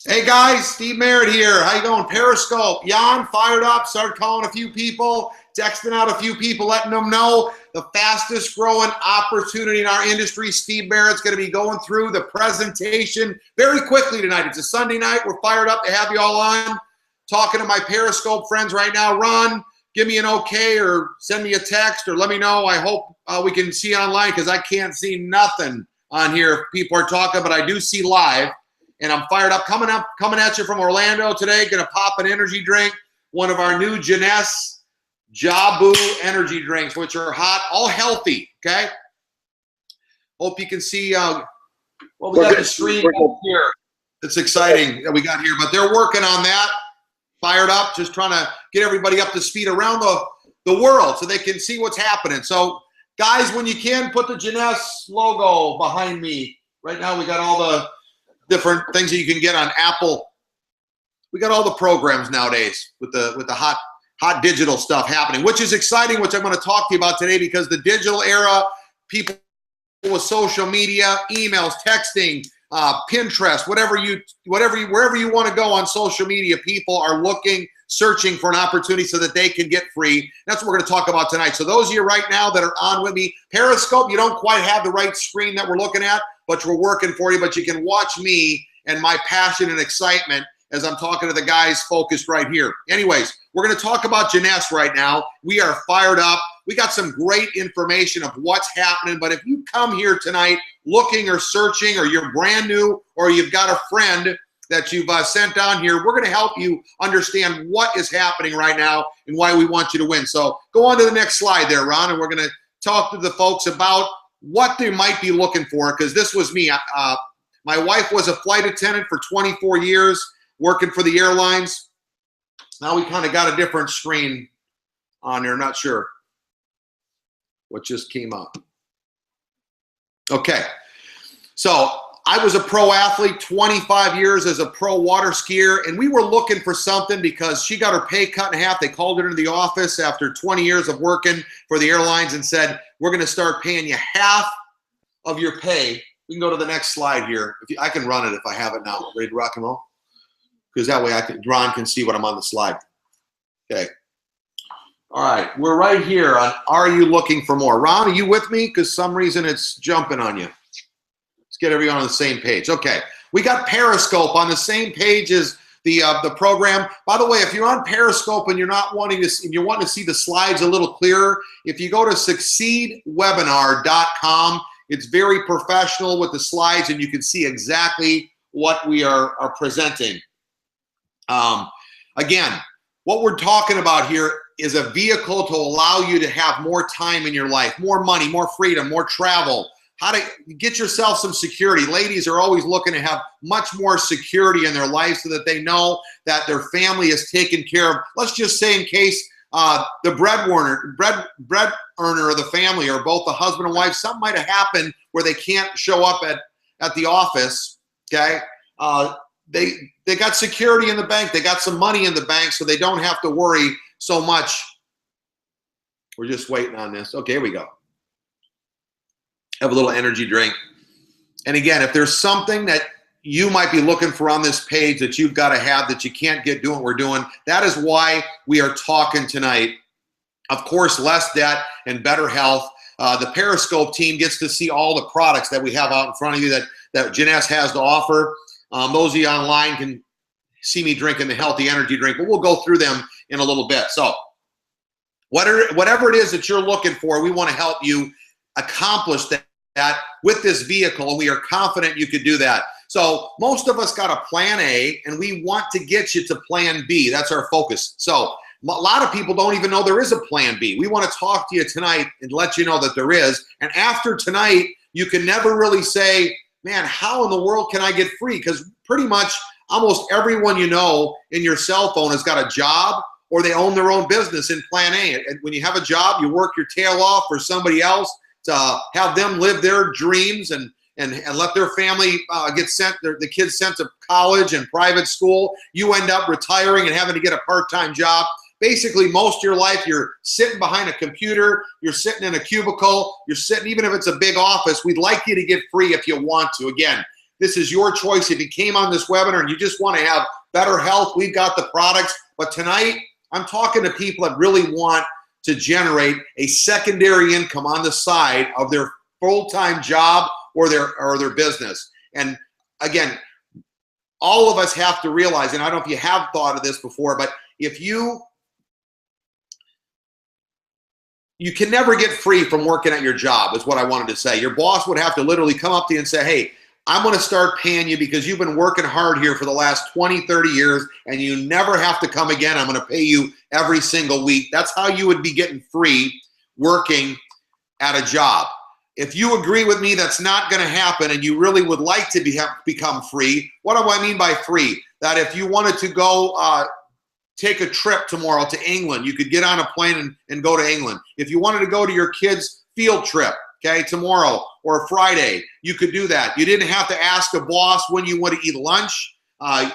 Hey guys, Steve Merritt here. How you going? Periscope. Jan fired up, started calling a few people, texting out a few people, letting them know the fastest growing opportunity in our industry. Steve Merritt's going to be going through the presentation very quickly tonight. It's a Sunday night. We're fired up to have you all on. Talking to my Periscope friends right now. Ron, give me an okay or send me a text or let me know. I hope we can see you online because I can't see nothing on here if people are talking, but I do see live. And I'm fired up, coming at you from Orlando today. Gonna pop an energy drink, one of our new Jeunesse Jabu energy drinks, which are hot, all healthy, okay? Hope you can see what we got the stream here. It's exciting that we got here, but they're working on that. Fired up, just trying to get everybody up to speed around the world so they can see what's happening. So guys, when you can, put the Jeunesse logo behind me. Right now we got all the different things that you can get on Apple. We got all the programs nowadays with the hot digital stuff happening, which is exciting, which I'm going to talk to you about today, because the digital era, people with social media, emails, texting, Pinterest, wherever you want to go on social media, people are searching for an opportunity so that they can get free. That's what we're going to talk about tonight. So those of you right now that are on with me, Periscope, you don't quite have the right screen that we're looking at, but we're working for you. But you can watch me and my passion and excitement as I'm talking to the guys focused right here. Anyways, we're going to talk about Jeunesse right now. We are fired up. We got some great information of what's happening. But if you come here tonight looking or searching, or you're brand new, or you've got a friend that you've sent down here, we're going to help you understand what is happening right now and why we want you to win. So go on to the next slide there, Ron, and we're going to talk to the folks about what they might be looking for, because this was me. My wife was a flight attendant for 24 years, working for the airlines. Now we kind of got a different screen on there. Not sure what just came up. Okay, so I was a pro athlete, 25 years as a pro water skier, and we were looking for something because she got her pay cut in half. They called her into the office after 20 years of working for the airlines and said, we're going to start paying you half of your pay. We can go to the next slide here. I can run it if I have it now. Ready to rock and roll? Because that way Ron can see what I'm on the slide. Okay. All right, we're right here on Are You Looking for More? Ron, are you with me? Because some reason it's jumping on you. Let's get everyone on the same page. Okay, we got Periscope on the same page as the program. By the way, if you're on Periscope and you're not wanting to, if you want to see the slides a little clearer, if you go to succeedwebinar.com, it's very professional with the slides, and you can see exactly what we are presenting. Again, what we're talking about here is a vehicle to allow you to have more time in your life, more money, more freedom, more travel, how to get yourself some security. Ladies are always looking to have much more security in their life so that they know that their family is taken care of. Let's just say in case the bread earner of the family, or both the husband and wife, something might have happened where they can't show up at the office, okay? They got security in the bank. They got some money in the bank, so they don't have to worry so much. We're just waiting on this. Okay, here we go. Have a little energy drink. And again, if there's something that you might be looking for on this page that you've got to have that you can't get doing what we're doing, that is why we are talking tonight. Of course, less debt and better health. The Periscope team gets to see all the products that we have out in front of you that Jeunesse has to offer. Those of you online can see me drinking the healthy energy drink, but we'll go through them in a little bit. So whatever it is that you're looking for, we want to help you accomplish that with this vehicle, and we are confident you could do that. So most of us got a plan A, and we want to get you to plan B. That's our focus. So a lot of people don't even know there is a plan B. We want to talk to you tonight and let you know that there is. And after tonight, you can never really say, man, how in the world can I get free? Because pretty much almost everyone you know in your cell phone has got a job, or they own their own business in plan A. And when you have a job, you work your tail off for somebody else to have them live their dreams and let their family get the kids sent to college and private school. You end up retiring and having to get a part-time job. Basically, most of your life, you're sitting behind a computer, you're sitting in a cubicle, you're sitting, even if it's a big office, we'd like you to get free if you want to. Again, This is your choice. If you came on this webinar and you just want to have better health, we've got the products. But tonight, I'm talking to people that really want to generate a secondary income on the side of their full-time job or their business. And again, all of us have to realize, and I don't know if you have thought of this before, but if you can never get free from working at your job, is what I wanted to say. Your boss would have to literally come up to you and say, hey, I'm going to start paying you because you've been working hard here for the last 20, 30 years, and you never have to come again. I'm going to pay you every single week. That's how you would be getting free working at a job. If you agree with me that's not going to happen and you really would like to become free, what do I mean by free? That if you wanted to go take a trip tomorrow to England, you could get on a plane and go to England. If you wanted to go to your kids' field trip, okay, tomorrow or Friday, you could do that. You didn't have to ask a boss when you want to eat lunch.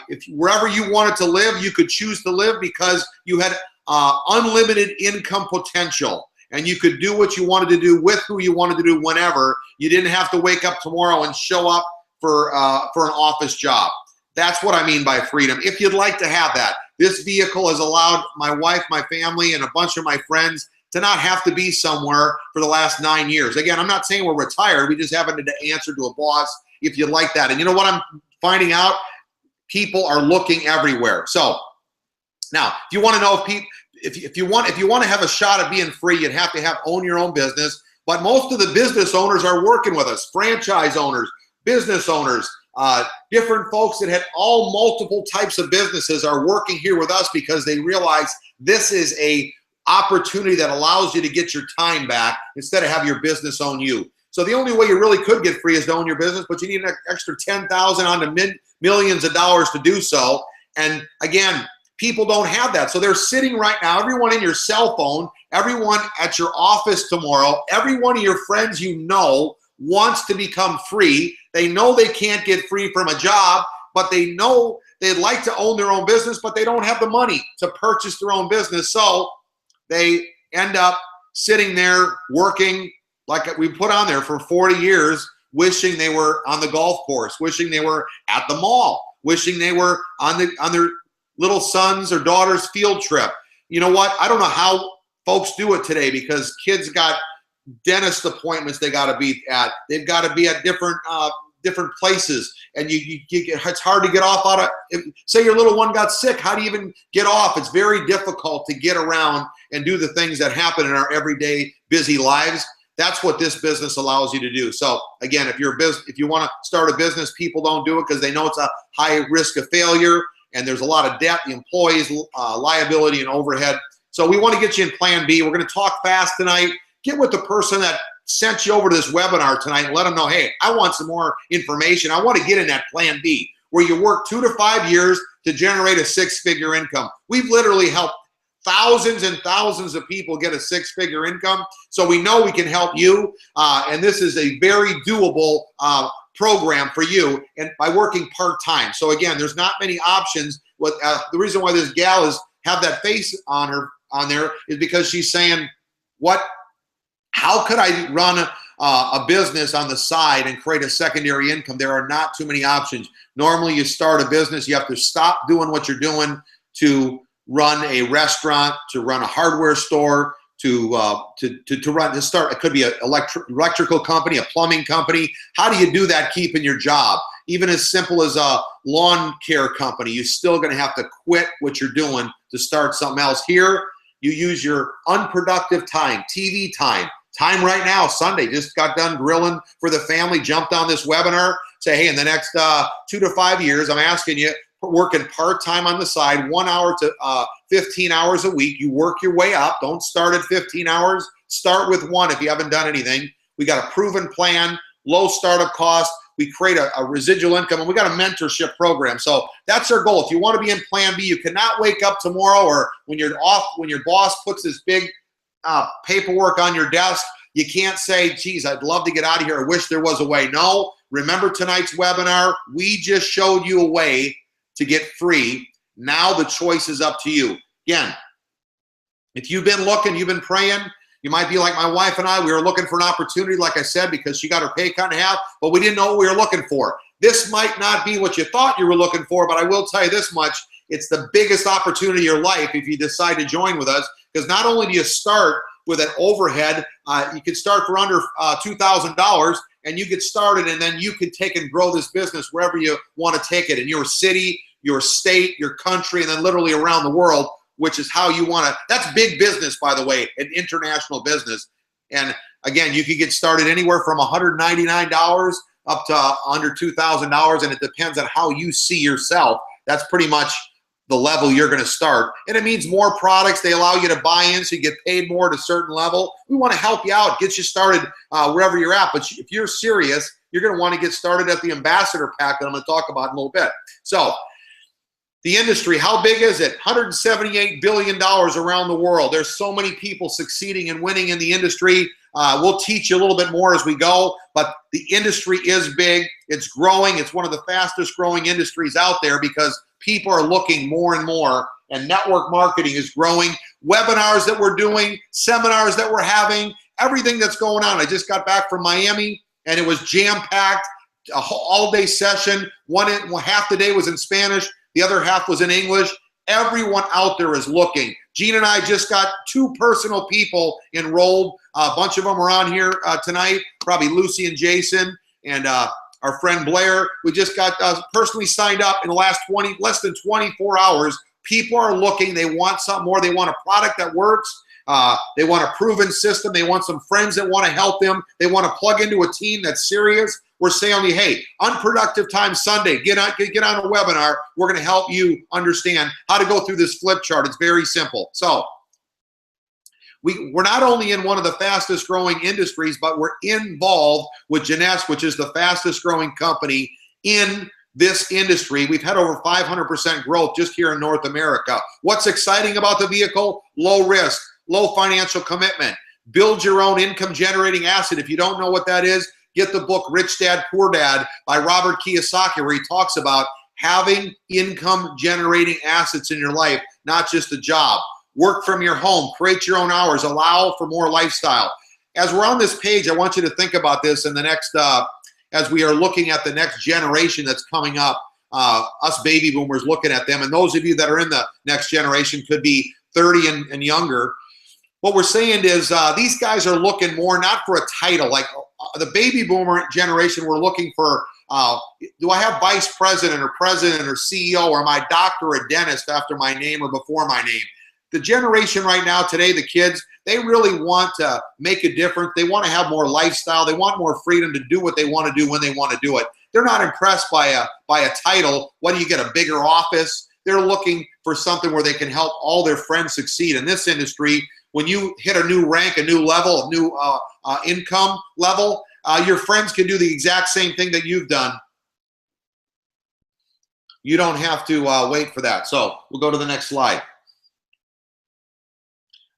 If wherever you wanted to live, you could choose to live because you had unlimited income potential. And you could do what you wanted to do with who you wanted to do whenever. You didn't have to wake up tomorrow and show up for an office job. That's what I mean by freedom. If you'd like to have that, this vehicle has allowed my wife, my family, and a bunch of my friends to not have to be somewhere for the last 9 years. Again, I'm not saying we're retired. We just haven't to answer to a boss if you'd like that. And you know what I'm finding out? People are looking everywhere. So now, if you want to know if people, if you want to have a shot at being free, you'd have to own your own business. But most of the business owners are working with us, franchise owners, business owners, different folks that had all multiple types of businesses are working here with us because they realize this is a opportunity that allows you to get your time back instead of have your business own you. So the only way you really could get free is to own your business, but you need an extra $10,000 on to millions of dollars to do so. And again, people don't have that. So they're sitting right now, everyone in your cell phone, everyone at your office tomorrow, every one of your friends you know wants to become free. They know they can't get free from a job, but they know they'd like to own their own business, but they don't have the money to purchase their own business. So they end up sitting there working like we put on there for 40 years, wishing they were on the golf course, wishing they were at the mall, wishing they were on their little son's or daughter's field trip. You know what? I don't know how folks do it today because kids got dentist appointments they got to be at. They've got to be at different places, and it's hard to get off out of. Say your little one got sick, how do you even get off? It's very difficult to get around and do the things that happen in our everyday busy lives. That's what this business allows you to do. So again, if you want to start a business, people don't do it because they know it's a high risk of failure. And there's a lot of debt, the employees, liability, and overhead. So we want to get you in Plan B. We're going to talk fast tonight. Get with the person that sent you over to this webinar tonight and let them know, hey, I want some more information. I want to get in that Plan B, where you work 2 to 5 years to generate a 6-figure income. We've literally helped thousands and thousands of people get a 6-figure income. So we know we can help you. And this is a very doable program for you, and by working part-time. So again, there's not many options. What the reason why this gal have that face on there is because she's saying, how could I run a business on the side and create a secondary income? There are not too many options. Normally you start a business, you have to stop doing what you're doing to run a restaurant, to run a hardware store, to start. It could be an electrical company, a plumbing company. How do you do that keeping your job? Even as simple as a lawn care company, you're still going to have to quit what you're doing to start something else. Here, you use your unproductive time, TV time right now, Sunday, just got done grilling for the family, jumped on this webinar, say, hey, in the next 2 to 5 years, I'm asking you, working part-time on the side, 1 hour to 15 hours a week. You work your way up. Don't start at 15 hours. Start with 1 if you haven't done anything. We got a proven plan, low startup cost. We create a residual income, and we got a mentorship program. So that's our goal. If you want to be in Plan B, you cannot wake up tomorrow or when your boss puts this big paperwork on your desk, you can't say, geez, I'd love to get out of here. I wish there was a way. No, remember tonight's webinar? We just showed you a way to get free. Now the choice is up to you. Again, if you've been looking, you've been praying, you might be like my wife and I. We were looking for an opportunity, like I said, because she got her pay cut in half, but we didn't know what we were looking for. this might not be what you thought you were looking for, but I will tell you this much. It's the biggest opportunity of your life if you decide to join with us, because not only do you start with an overhead, you can start for under $2,000, and you get started, and then you can take and grow this business wherever you want to take it, in your city, your state, your country, and then literally around the world, which is how you want to. That's big business, by the way, an international business. And again, you can get started anywhere from $199 up to under $2,000, and it depends on how you see yourself. That's pretty much the level you're going to start. And it means more products. They allow you to buy in, so you get paid more at a certain level. We want to help you out, get you started wherever you're at. But if you're serious, you're going to want to get started at the Ambassador Pack that I'm going to talk about in a little bit. So the industry, how big is it? $178 billion around the world. There's so many people succeeding and winning in the industry. We'll teach you a little bit more as we go, but the industry is big. It's growing. It's one of the fastest growing industries out there because people are looking more and more, and network marketing is growing. Webinars that we're doing, seminars that we're having, everything that's going on. I just got back from Miami, and it was jam-packed, a all-day session. Half the day was in Spanish. The other half was in English. Everyone out there is looking. Gina and I just got 2 personal people enrolled. A bunch of them are on here tonight, probably Lucy and Jason, and our friend Blair. We just got personally signed up in the last less than 24 hours. People are looking. They want something more. They want a product that works. They want a proven system. They want some friends that want to help them. They want to plug into a team that's serious. We're saying to you, hey, Unproductive Time Sunday, get on a webinar. We're going to help you understand how to go through this flip chart. It's very simple. So we're not only in one of the fastest growing industries, but we're involved with Jeunesse, which is the fastest growing company in this industry. We've had over 500% growth just here in North America. What's exciting about the vehicle? Low risk, low financial commitment. Build your own income generating asset. If you don't know what that is, get the book Rich Dad, Poor Dad by Robert Kiyosaki, where he talks about having income generating assets in your life, not just a job. Work from your home, create your own hours, allow for more lifestyle. As we're on this page, I want you to think about this in the next, as we are looking at the next generation that's coming up, us baby boomers looking at them, and those of you that are in the next generation could be 30 and younger. What we're saying is these guys are looking more not for a title. Like the baby boomer generation, we're looking for, do I have vice president or president or CEO, or am I doctor or dentist after my name or before my name? The generation right now today, the kids, they really want to make a difference. They want to have more lifestyle. They want more freedom to do what they want to do when they want to do it. They're not impressed by a title. What do you get, a bigger office? They're looking for something where they can help all their friends succeed. In this industry, when you hit a new rank, a new level, a new income level, your friends can do the exact same thing that you've done. You don't have to wait for that. So we'll go to the next slide.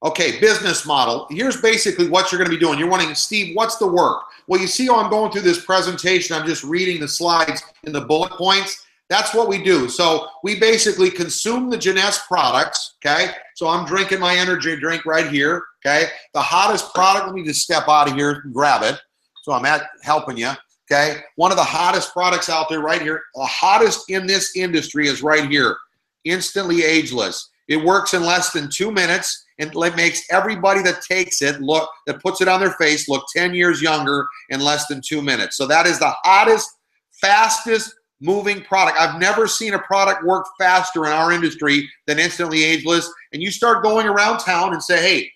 Okay, business model. Here's basically what you're going to be doing. You're wanting, Steve, what's the work? Well, you see how I'm going through this presentation. I'm just reading the slides in the bullet points. That's what we do. So we basically consume the Jeunesse products, okay? So I'm drinking my energy drink right here, okay? The hottest product, let me just step out of here and grab it. So I'm helping you, okay? One of the hottest products out there right here, the hottest in this industry is right here, Instantly Ageless. It works in less than 2 minutes, and it makes everybody that takes it look, that puts it on their face, look 10 years younger in less than 2 minutes. So that is the hottest, fastest moving product. I've never seen a product work faster in our industry than Instantly Ageless. And you start going around town and say, hey,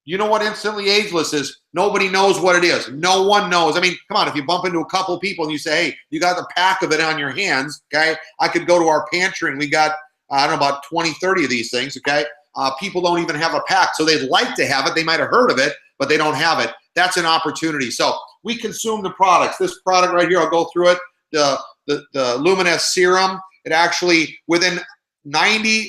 you know what Instantly Ageless is? Nobody knows what it is. No one knows. I mean, come on, if you bump into a couple people and you say, hey, you got the pack of it on your hands, okay? I could go to our pantry and we got, I don't know, about 20, 30 of these things, okay? People don't even have a pack, so they'd like to have it. They might have heard of it, but they don't have it. That's an opportunity. So we consume the products. This product right here, I'll go through it, the Luminous Serum. It actually, within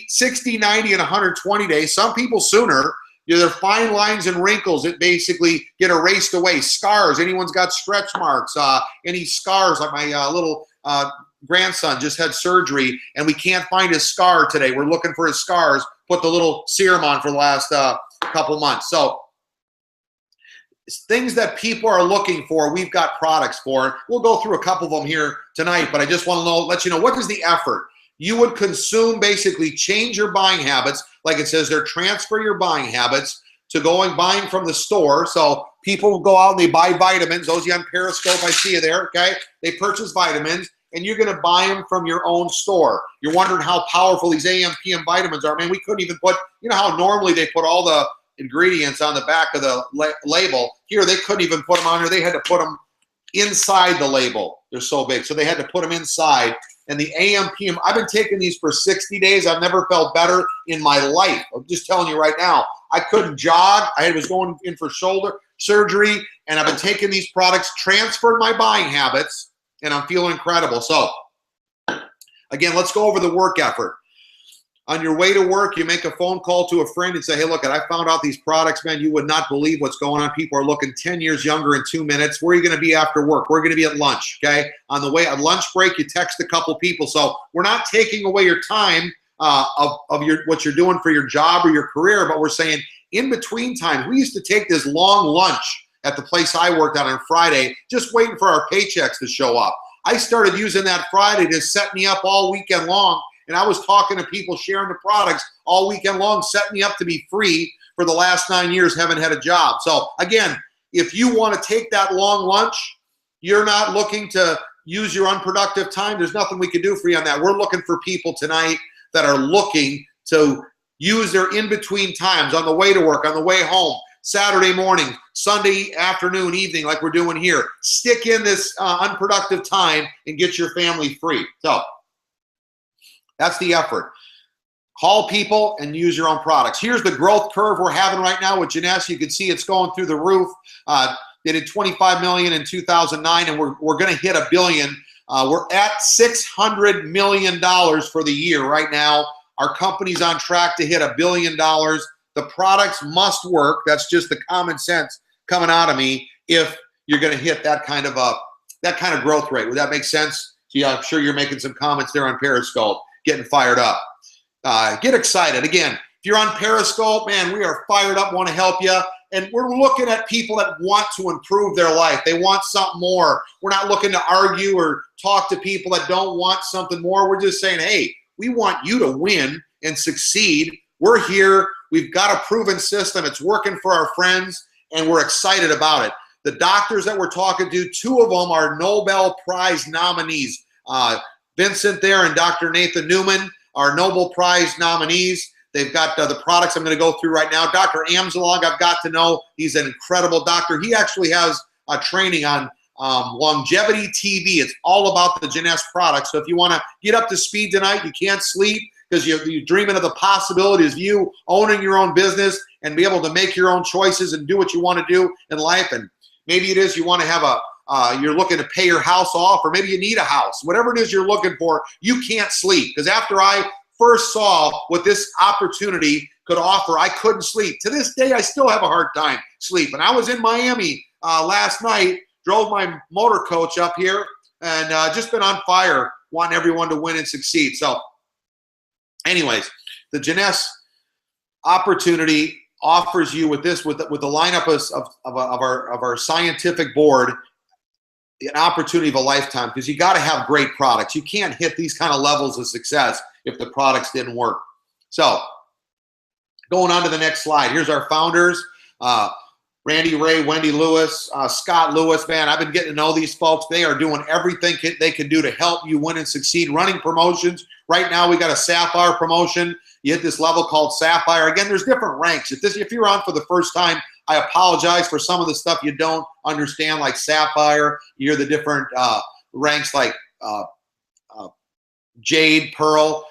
60, 90, and 120 days, some people sooner, their fine lines and wrinkles that basically get erased away. Scars, anyone's got stretch marks, any scars, like my little grandson just had surgery and we can't find his scar today. We're looking for his scars, put the little serum on for the last couple months. So things that people are looking for, we've got products for. We'll go through a couple of them here tonight, but I just want to let you know, what is the effort? You would consume, basically change your buying habits. Like it says there, transfer your buying habits to buying from the store. So people will go out and they buy vitamins. Those of you on Periscope, I see you there, okay? They purchase vitamins, and you're going to buy them from your own store. You're wondering how powerful these AM, PM vitamins are. Man, we couldn't even put, you know how normally they put all the ingredients on the back of the label. Here, they couldn't even put them on there. They had to put them inside the label. They're so big. So they had to put them inside. And the AM, PM, I've been taking these for 60 days. I've never felt better in my life. I'm just telling you right now. I couldn't jog. I was going in for shoulder surgery, and I've been taking these products, transferred my buying habits, and I'm feeling incredible. So, again, let's go over the work effort. On your way to work, you make a phone call to a friend and say, hey, look, I found out these products, man. You would not believe what's going on. People are looking 10 years younger in 2 minutes. Where are you going to be after work? We're going to be at lunch, okay? On the way, at lunch break, you text a couple people. So we're not taking away your time of what you're doing for your job or your career, but we're saying in between times, we used to take this long lunch at the place I worked at on Friday, just waiting for our paychecks to show up. I started using that Friday to set me up all weekend long. And I was talking to people, sharing the products all weekend long, setting me up to be free for the last 9 years, haven't had a job. So again, if you want to take that long lunch, you're not looking to use your unproductive time, there's nothing we can do for you on that. We're looking for people tonight that are looking to use their in-between times on the way to work, on the way home, Saturday morning, Sunday afternoon, evening, like we're doing here. Stick in this unproductive time and get your family free. So that's the effort. Call people and use your own products. Here's the growth curve we're having right now with Jeunesse. You can see it's going through the roof. They did 25 million in 2009, and we're going to hit $1 billion. We're at $600 million for the year right now. Our company's on track to hit $1 billion. The products must work. That's just the common sense coming out of me if you're going to hit that kind of growth rate. Would that make sense? So yeah, I'm sure you're making some comments there on Periscope, getting fired up. Get excited. Again, if you're on Periscope, man, we are fired up, want to help you. And we're looking at people that want to improve their life. They want something more. We're not looking to argue or talk to people that don't want something more. We're just saying, hey, we want you to win and succeed. We're here. We've got a proven system. It's working for our friends, and we're excited about it. The doctors that we're talking to, 2 of them are Nobel Prize nominees. Vincent there and Dr. Nathan Newman are Nobel Prize nominees. They've got the products I'm going to go through right now. Dr. Amzalog, I've got to know. He's an incredible doctor. He actually has a training on longevity TV. It's all about the Jeunesse products. So if you want to get up to speed tonight, you can't sleep because you're dreaming of the possibilities of you owning your own business and be able to make your own choices and do what you want to do in life. And maybe it is you want to have you're looking to pay your house off, or maybe you need a house. Whatever it is you're looking for, you can't sleep. Because after I first saw what this opportunity could offer, I couldn't sleep. To this day, I still have a hard time sleeping. I was in Miami last night, drove my motor coach up here, and just been on fire, wanting everyone to win and succeed. So anyways, the Jeunesse opportunity offers you with this, with the lineup of our scientific board, an opportunity of a lifetime, because you got to have great products. You can't hit these kind of levels of success if the products didn't work. So going on to the next slide, here's our founders, Randy Ray, Wendy Lewis, Scott Lewis. Man, I've been getting to know these folks. They are doing everything they can do to help you win and succeed. Running promotions. Right now we got a Sapphire promotion. You hit this level called Sapphire. Again, there's different ranks. If you're on for the first time, I apologize for some of the stuff you don't understand, like Sapphire. You hear the different ranks like Jade, Pearl,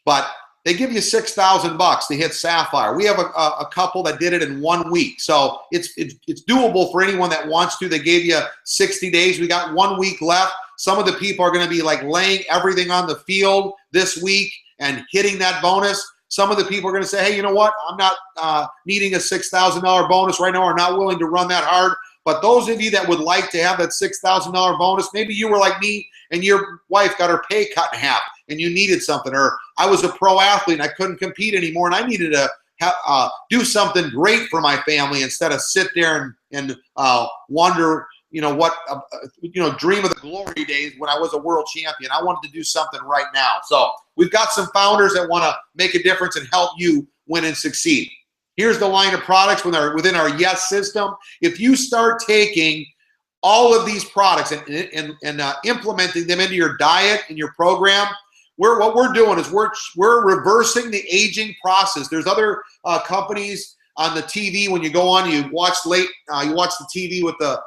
but they give you $6,000 to hit Sapphire. We have a couple that did it in 1 week, so it's doable for anyone that wants to. They gave you 60 days. We got 1 week left. Some of the people are going to be like laying everything on the field this week and hitting that bonus. Some of the people are going to say, hey, you know what? I'm not needing a $6,000 bonus right now, or not willing to run that hard. But those of you that would like to have that $6,000 bonus, maybe you were like me and your wife got her pay cut in half and you needed something. Or I was a pro athlete and I couldn't compete anymore and I needed to do something great for my family instead of sit there and wonder, dream of the glory days when I was a world champion. I wanted to do something right now. So we've got some founders that want to make a difference and help you win and succeed. Here's the line of products within our Yes system. If you start taking all of these products and implementing them into your diet and your program, what we're doing is we're reversing the aging process. There's other companies on the TV. When you go on, you watch the TV with the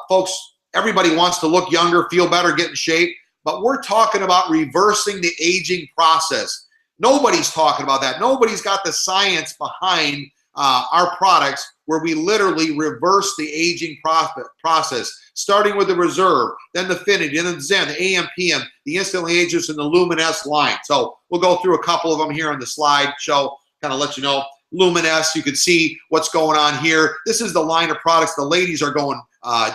folks. Everybody wants to look younger, feel better, get in shape. But we're talking about reversing the aging process. Nobody's talking about that. Nobody's got the science behind our products where we literally reverse the aging process, starting with the Reserve, then the Finity, then the Zen, the AM, PM, the Instantly Ageless, and the Luminous line. So we'll go through a couple of them here on the slide show, kind of let you know. Luminous, you can see what's going on here. This is the line of products the ladies are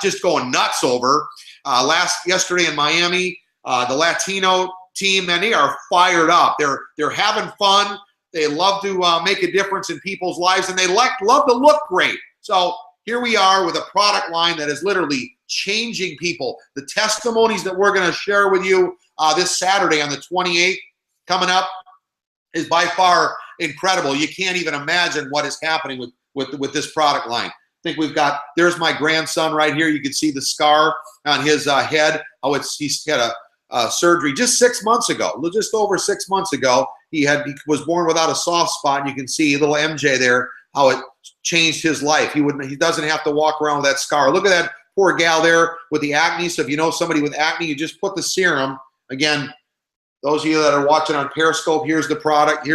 just going nuts over. Yesterday in Miami, the Latino team, man, they are fired up. They're having fun. They love to make a difference in people's lives, and they love to look great. So here we are with a product line that is literally changing people. The testimonies that we're going to share with you this Saturday on the 28th coming up is by far incredible. You can't even imagine what is happening with this product line. I think there's my grandson right here. You can see the scar on his head. He's had a surgery just 6 months ago, just over 6 months ago. He was born without a soft spot, and you can see little MJ there, how it changed his life. He doesn't have to walk around with that scar. Look at that poor gal there with the acne. So if you know somebody with acne, you just put the serum. Again, those of you that are watching on Periscope, here's the product,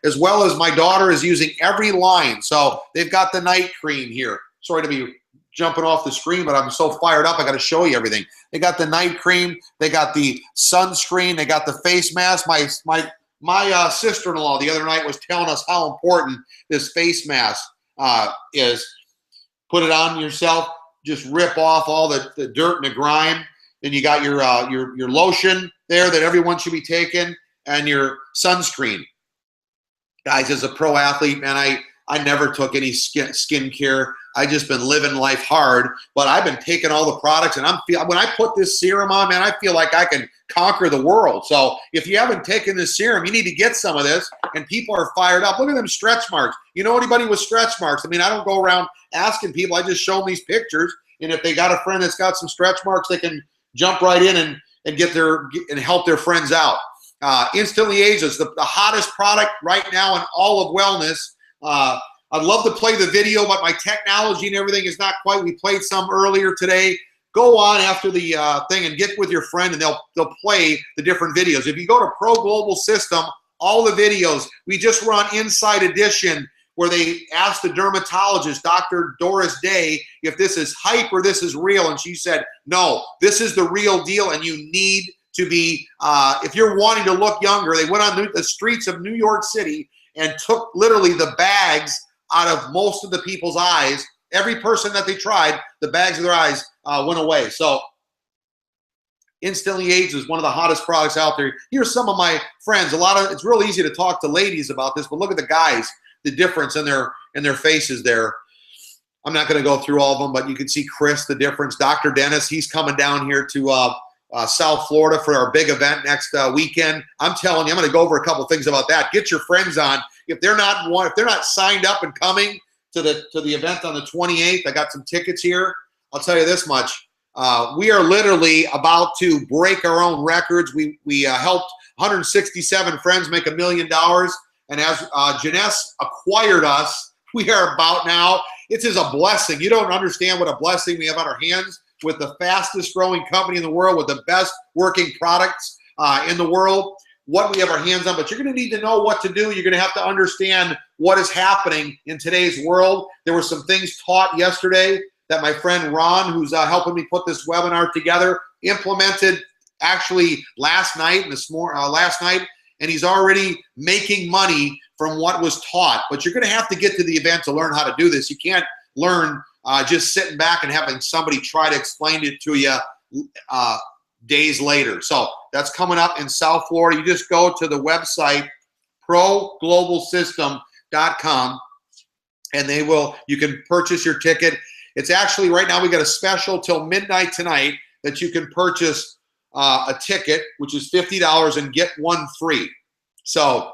as well as my daughter is using every line. So they've got the night cream here. Sorry to be jumping off the screen, but I'm so fired up, I got to show you everything. They got the night cream, they got the sunscreen, they got the face mask. My sister-in-law the other night was telling us how important this face mask is. Put it on yourself, just rip off all the dirt and the grime. Then you got your lotion there that everyone should be taking, and your sunscreen. Guys, as a pro athlete, man, I never took any skincare. I just been living life hard, but I've been taking all the products, and when I put this serum on, man, I feel like I can conquer the world. So if you haven't taken this serum, you need to get some of this, and people are fired up. Look at them stretch marks. You know anybody with stretch marks? I mean, I don't go around asking people. I just show them these pictures, and if they got a friend that's got some stretch marks, they can jump right in and help their friends out. Instantly Ageless, the hottest product right now in all of wellness. I'd love to play the video, but my technology and everything is not quite. We played some earlier today. Go on after the thing and get with your friend, and they'll play the different videos. If you go to Pro Global System, all the videos, we just run Inside Edition, where they asked the dermatologist, Dr. Doris Day, if this is hype or this is real, and she said, no, this is the real deal, and you need to be, if you're wanting to look younger, they went on the streets of New York City and took literally the bags out of most of the people's eyes. Every person that they tried, the bags of their eyes went away. So Instantly Ageless is one of the hottest products out there. Here's some of my friends. It's real easy to talk to ladies about this, but look at the guys, the difference in their faces there. I'm not going to go through all of them, but you can see Chris, the difference. Dr. Dennis, he's coming down here to South Florida for our big event next weekend. I'm telling you, I'm going to go over a couple things about that. Get your friends on. If they're not signed up and coming to the event on the 28th, I got some tickets here. I'll tell you this much. We are literally about to break our own records. We helped 167 friends make $1 million. And as Jeunesse acquired us, we are about now, it is a blessing. You don't understand what a blessing we have on our hands with the fastest growing company in the world, with the best working products in the world, what we have our hands on. But you're going to need to know what to do. You're going to have to understand what is happening in today's world. There were some things taught yesterday that my friend Ron, who's helping me put this webinar together, implemented actually last night, and he's already making money from what was taught. But you're going to have to get to the event to learn how to do this. You can't learn just sitting back and having somebody try to explain it to you days later. So that's coming up in South Florida. You just go to the website, proglobalsystem.com, jeunesse.com, and you can purchase your ticket. It's actually, right now we got a special till midnight tonight that you can purchase a ticket, which is $50 and get one free. So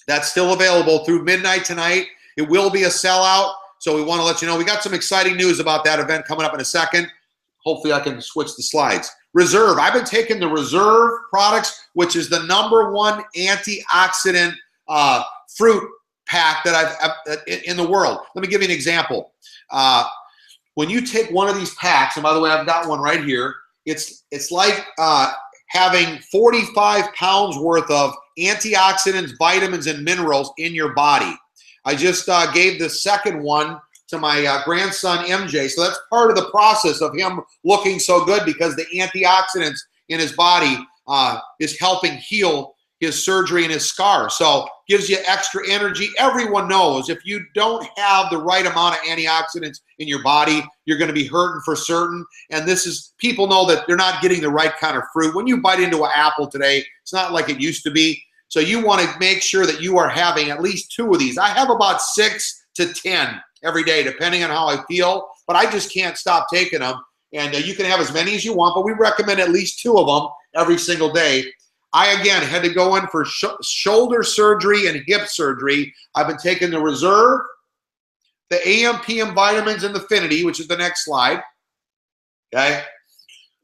that's still available through midnight tonight. It will be a sellout, so we want to let you know. We got some exciting news about that event coming up in a second. Hopefully I can switch the slides. Reserve. I've been taking the Reserve products, which is the #1 antioxidant fruit pack that I've in the world. Let me give you an example. When you take one of these packs, and by the way, I've got one right here, it's like having 45 pounds worth of antioxidants, vitamins, and minerals in your body. I just gave the second one to my grandson, MJ. So that's part of the process of him looking so good, because the antioxidants in his body is helping heal his surgery and his scar. So gives you extra energy. Everyone knows if you don't have the right amount of antioxidants in your body, you're going to be hurting for certain. And people know that they're not getting the right kind of fruit. When you bite into an apple today, it's not like it used to be. So you want to make sure that you are having at least 2 of these. I have about 6 to 10 every day, depending on how I feel, but I just can't stop taking them. And you can have as many as you want, but we recommend at least 2 of them every single day. I, again, had to go in for shoulder surgery and hip surgery. I've been taking the Reserve, the AM/PM vitamins, and the Affinity, which is the next slide. Okay,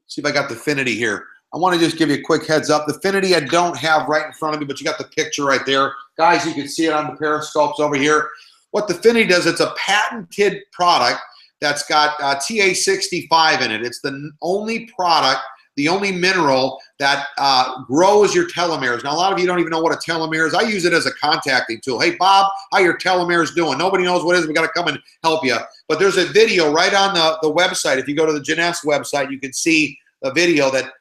see if I got the Affinity here. I want to just give you a quick heads up. The Affinity I don't have right in front of me, but you got the picture right there. Guys, you can see it on the periscopes over here. What the Affinity does, it's a patented product that's got TA65 in it. It's the only product, the only mineral that grows your telomeres. Now, a lot of you don't even know what a telomere is. I use it as a contacting tool. Hey, Bob, how your telomeres doing? Nobody knows what it is. We got to come and help you. But there's a video right on the website. If you go to the Jeunesse website, you can see a video that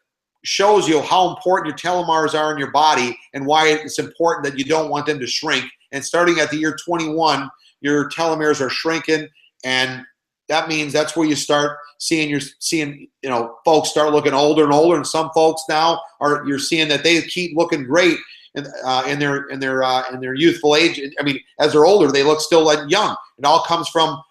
shows you how important your telomeres are in your body and why it's important that you don't want them to shrink. And starting at the year 21, your telomeres are shrinking, and that means that's where you start seeing folks start looking older and older. And some folks now you're seeing that they keep looking great in their youthful age. I mean, as they're older, they look still like young. It all comes from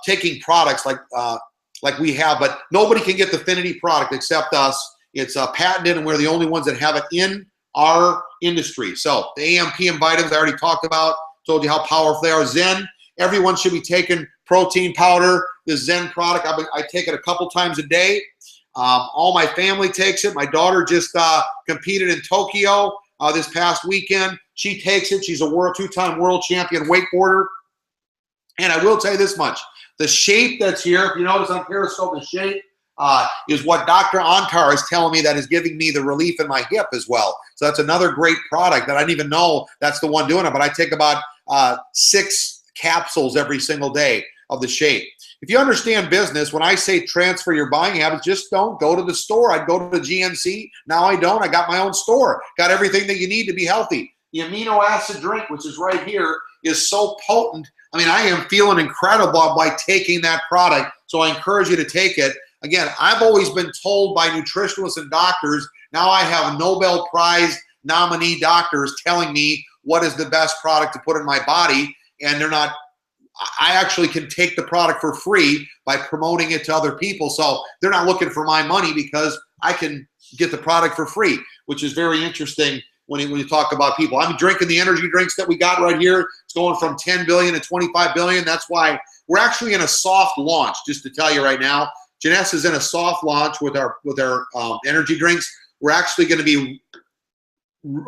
taking products like we have, but nobody can get the Affinity product except us. It's patented, and we're the only ones that have it in our industry. So the AM/PM vitamins I already talked about, told you how powerful they are. Zen, everyone should be taking protein powder. The Zen product, I take it a couple times a day. All my family takes it. My daughter just competed in Tokyo this past weekend. She takes it. She's a 2-time world champion wakeboarder. And I will tell you this much. The shape that's here, if you notice on Periscope, the shape is what Dr. Antar is telling me that is giving me the relief in my hip as well. So that's another great product that I didn't even know that's the one doing it, but I take about 6 capsules every single day of the shape. If you understand business, when I say transfer your buying habits, just don't go to the store. I'd go to the GNC. Now I don't. I got my own store. Got everything that you need to be healthy. The amino acid drink, which is right here, is so potent. I mean, I am feeling incredible by taking that product, so I encourage you to take it. Again, I've always been told by nutritionists and doctors, now I have Nobel Prize nominee doctors telling me what is the best product to put in my body, and I actually can take the product for free by promoting it to other people. So they're not looking for my money because I can get the product for free, which is very interesting when you talk about people. I'm drinking the energy drinks that we got right here. It's going from 10 billion to 25 billion. That's why we're actually in a soft launch, just to tell you right now. Jeunesse is in a soft launch with our energy drinks. We're actually going to be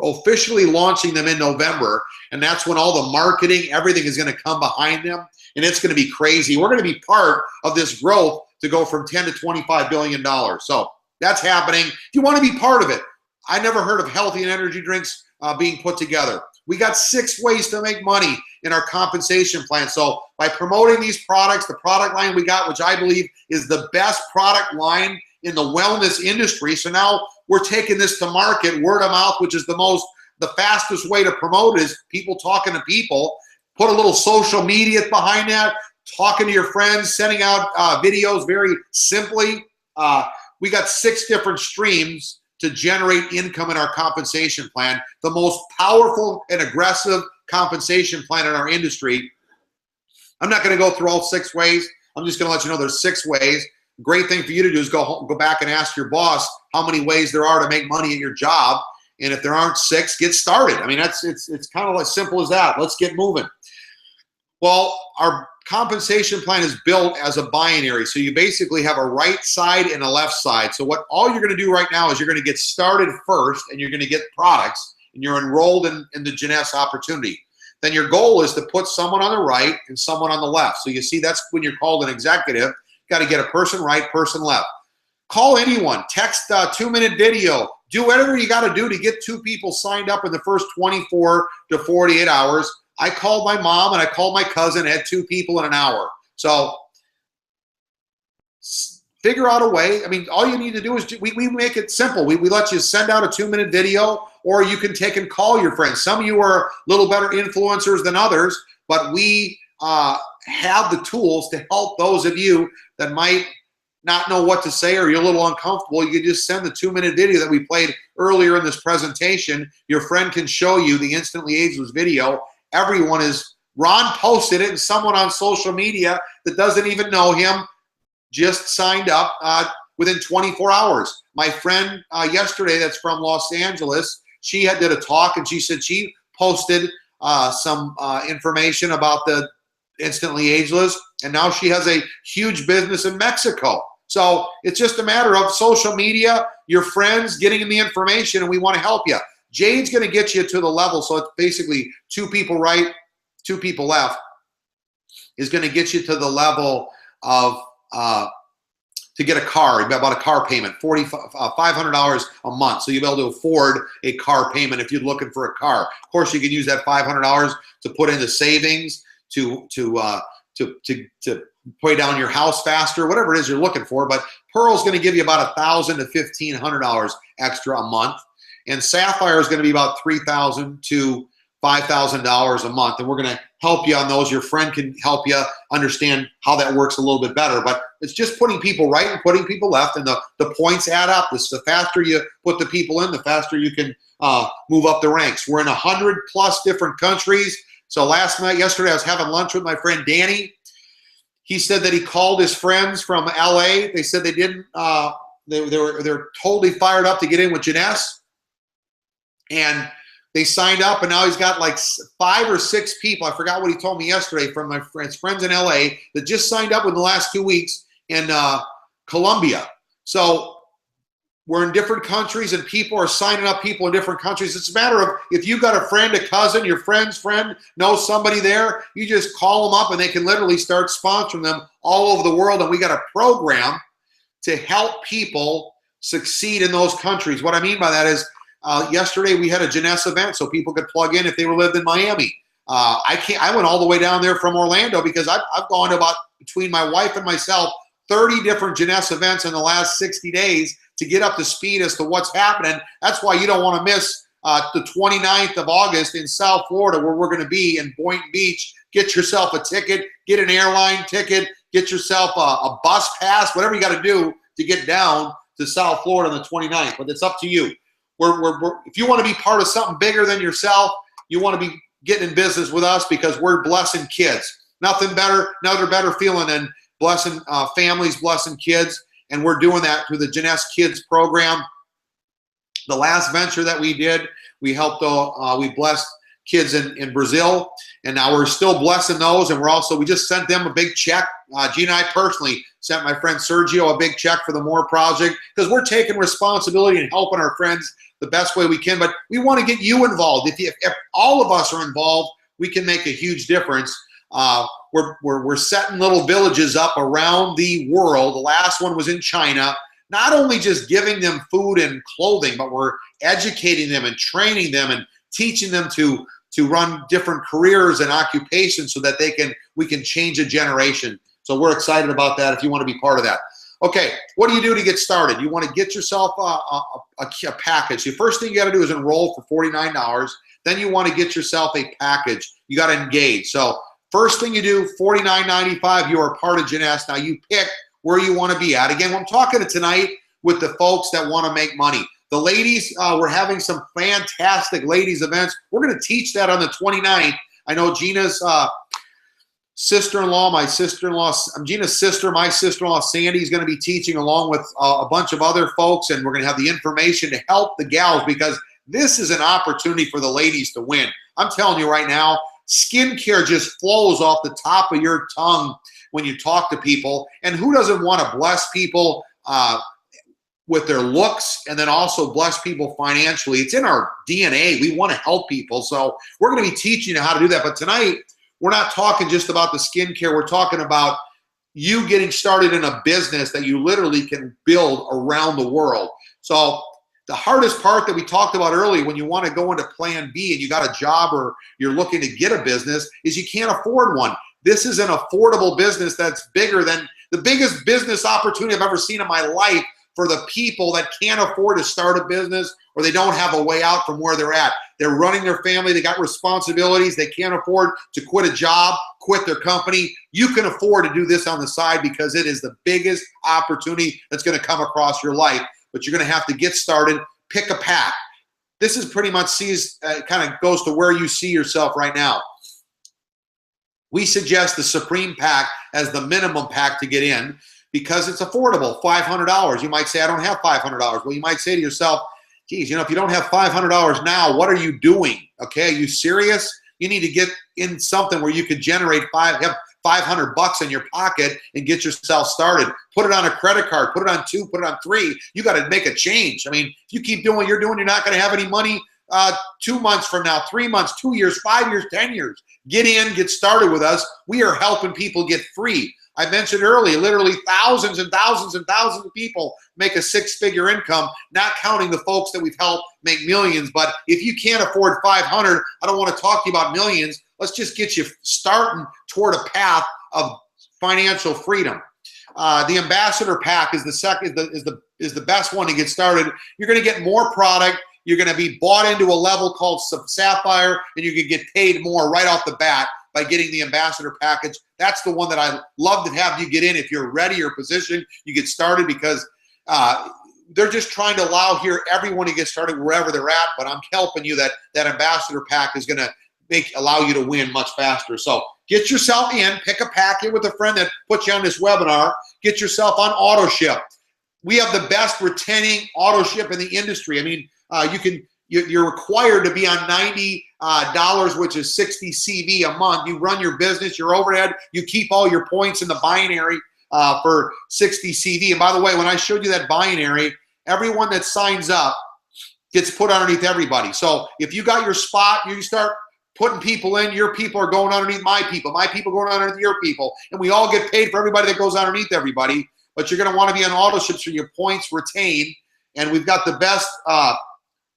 officially launching them in November, and that's when all the marketing, everything is going to come behind them, and it's going to be crazy. We're going to be part of this growth to go from 10 to 25 billion dollars. So that's happening. If you want to be part of it, I never heard of healthy and energy drinks being put together. We got 6 ways to make money in our compensation plan. So by promoting these products, the product line we got, which I believe is the best product line in the wellness industry. So now we're taking this to market, word of mouth, which is the fastest way to promote is people talking to people. Put a little social media behind that, talking to your friends, sending out videos very simply. We got 6 different streams to generate income in our compensation plan. The most powerful and aggressive compensation plan in our industry. I'm not going to go through all 6 ways. I'm just going to let you know there's 6 ways. Great thing for you to do is go back and ask your boss how many ways there are to make money at your job. And if there aren't 6, get started. I mean, it's kind of as simple as that. Let's get moving. Well, our compensation plan is built as a binary. So you basically have a right side and a left side. So all you're going to do right now is you're going to get started first, and you're going to get products, and you're enrolled in the Jeunesse opportunity. Then your goal is to put someone on the right and someone on the left. So you see, that's when you're called an executive. Got to get a person right, person left. Call anyone, text a 2-minute video, do whatever you got to do to get 2 people signed up in the first 24 to 48 hours. I called my mom and I called my cousin, had 2 people in an hour. So figure out a way. I mean, all you need to do is we make it simple. We let you send out a 2-minute video, or you can take and call your friends. Some of you are a little better influencers than others, but we have the tools to help those of you that might not know what to say, or you're a little uncomfortable. You can just send the 2-minute video that we played earlier in this presentation. Your friend can show you the Instantly Ageless video. Everyone Ron posted it, and someone on social media that doesn't even know him just signed up within 24 hours. My friend yesterday that's from Los Angeles, she did a talk, and she said she posted some information about the Instantly Ageless, and now she has a huge business in Mexico. So it's just a matter of social media, your friends, getting them the information, and we want to help you. Jade's going to get you to the level, so it's basically 2 people right, 2 people left, is going to get you to the level of to get a car. About a car payment, $500 a month. So you'll be able to afford a car payment if you're looking for a car. Of course, you can use that $500 to put into savings, to pay down your house faster, whatever it is you're looking for. But Pearl's going to give you about $1,000 to $1,500 extra a month, and Sapphire is going to be about $3,000 to $5,000 a month, and we're going to help you on those. Your friend can help you understand how that works a little bit better, but it's just putting people right and putting people left, and the points add up. The faster you put the people in, the faster you can move up the ranks. We're in 100+ different countries. So yesterday, I was having lunch with my friend Danny. He said that he called his friends from LA. They said they didn't, they're totally fired up to get in with Jeunesse. And they signed up, and now he's got like 5 or 6 people. I forgot what he told me yesterday from my friends in LA that just signed up in the last 2 weeks in Colombia. So we're in different countries, and people are signing up people in different countries. It's a matter of, if you've got a friend, a cousin, your friend's friend knows somebody there, you just call them up, and they can literally start sponsoring them all over the world. And we got a program to help people succeed in those countries. What I mean by that is, yesterday we had a Jeunesse event, so people could plug in if they lived in Miami. I went all the way down there from Orlando because I've gone to about, between my wife and myself, 30 different Jeunesse events in the last 60 days to get up to speed as to what's happening. That's why you don't want to miss the 29th of August in South Florida, where we're going to be in Boynton Beach. Get yourself a ticket, get an airline ticket, get yourself a bus pass, whatever you got to do to get down to South Florida on the 29th. But it's up to you. If you want to be part of something bigger than yourself, you want to be getting in business with us, because we're blessing kids. Nothing better, another better feeling than blessing families, blessing kids. And we're doing that through the Jeunesse Kids program. The last venture that we did, we helped, we blessed kids in Brazil, and now we're still blessing those. And we just sent them a big check. Gina and I personally sent my friend Sergio a big check for the More Project, because we're taking responsibility and helping our friends the best way we can. But we want to get you involved. If all of us are involved, we can make a huge difference. We're setting little villages up around the world. The last one was in China. Not only just giving them food and clothing, but we're educating them and training them and teaching them to run different careers and occupations so that we can change a generation. So we're excited about that if you want to be part of that. Okay, what do you do to get started? You want to get yourself a package. The first thing you got to do is enroll for $49. Then you want to get yourself a package. You got to engage. So first thing you do, $49.95, you are part of Jeunesse. Now you pick where you want to be at. Again, I'm talking tonight with the folks that want to make money. The ladies, we're having some fantastic ladies events. We're going to teach that on the 29th. I know Gina's sister-in-law, Gina's sister, my sister-in-law, Sandy, is going to be teaching along with a bunch of other folks, and we're going to have the information to help the gals, because this is an opportunity for the ladies to win. I'm telling you right now, skincare just flows off the top of your tongue when you talk to people. And who doesn't want to bless people with their looks, and then also bless people financially? It's in our DNA. We want to help people. So we're going to be teaching you how to do that. But tonight, we're not talking just about the skincare. We're talking about you getting started in a business that you literally can build around the world. So the hardest part that we talked about earlier, when you want to go into plan B and you got a job or you're looking to get a business, is you can't afford one. This is an affordable business that's bigger than the biggest business opportunity I've ever seen in my life for the people that can't afford to start a business, or they don't have a way out from where they're at. They're running their family. They got responsibilities. They can't afford to quit a job, quit their company. You can afford to do this on the side, because it is the biggest opportunity that's going to come across your life. But you're going to have to get started, pick a pack. This is pretty much kind of goes to where you see yourself right now. We suggest the Supreme Pack as the minimum pack to get in, because it's affordable, $500. You might say, I don't have $500. Well, you might say to yourself, geez, if you don't have $500 now, what are you doing? Okay, are you serious? You need to get in something where you could generate have $500 in your pocket and get yourself started. Put it on a credit card, put it on 2, put it on 3. You got to make a change. I mean, if you keep doing what you're doing, you're not going to have any money 2 months from now, 3 months, 2 years, 5 years, 10 years. Get in, get started with us. We are helping people get free. I mentioned earlier, literally thousands and thousands and thousands of people make a 6-figure income, not counting the folks that we've helped make millions. But if you can't afford 500, I don't want to talk to you about millions. Let's just get you starting toward a path of financial freedom. The Ambassador Pack is the best one to get started. You're going to get more product. You're going to be bought into a level called Sapphire, and you can get paid more right off the bat by getting the Ambassador package. That's the one that I love to have you get in. If you're ready or positioned, you get started, because they're just trying to allow everyone to get started wherever they're at. But I'm helping you that Ambassador pack is going to allow you to win much faster. So get yourself in, pick a packet with a friend that put you on this webinar. Get yourself on auto ship. We have the best retaining auto ship in the industry. I mean, you're required to be on $90, which is 60 CV a month. You run your business, your overhead, you keep all your points in the binary for 60 CV. And by the way, when I showed you that binary, everyone that signs up gets put underneath everybody. So if you got your spot, you start putting people in, your people are going underneath my people going underneath your people, and we all get paid for everybody that goes underneath everybody. But you're going to want to be on auto ships for your points retained, and we've got the best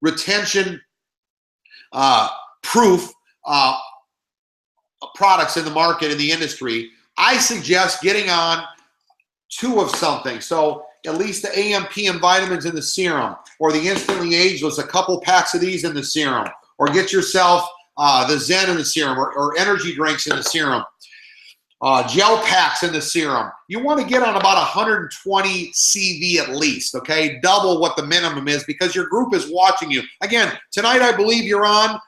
retention proof products in the market, in the industry. I suggest getting on 2 of something. So at least the AMP and vitamins in the serum, or the Instantly Ageless, a couple packs of these in the serum, or get yourself the Zen in the serum, or energy drinks in the serum, gel packs in the serum. You want to get on about 120 CV at least, okay? Double what the minimum is, because your group is watching you. Again, tonight I believe you're on,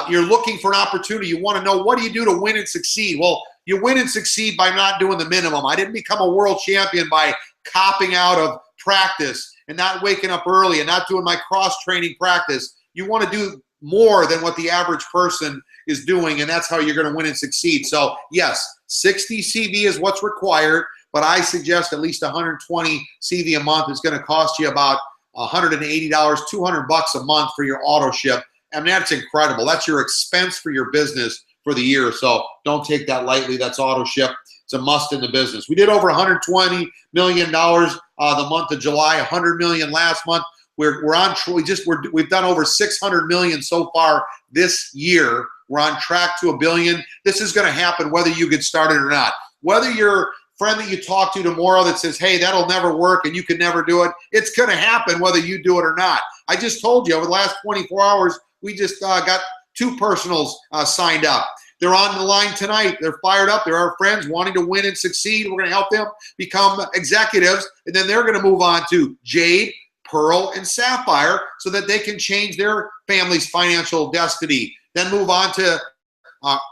you're looking for an opportunity. You want to know, what do you do to win and succeed? Well, you win and succeed by not doing the minimum. I didn't become a world champion by copping out of practice and not waking up early and not doing my cross-training practice. You want to do more than what the average person is doing, and that's how you're going to win and succeed. So yes, 60 CV is what's required, but I suggest at least 120 CV a month. Is going to cost you about $180, $200 a month for your auto ship. I mean, that's incredible. That's your expense for your business for the year. So don't take that lightly. That's auto ship. It's a must in the business. We did over $120 million the month of July, $100 million last month. We're on. We've done over 600 million so far this year. We're on track to $1 billion. This is going to happen whether you get started or not. Whether your friend that you talk to tomorrow that says, hey, that'll never work and you can never do it, it's going to happen whether you do it or not. I just told you over the last 24 hours, we just got 2 personals signed up. They're on the line tonight. They're fired up. They're our friends wanting to win and succeed. We're going to help them become executives, and then they're going to move on to Jade, pearl, and sapphire so that they can change their family's financial destiny. Then move on to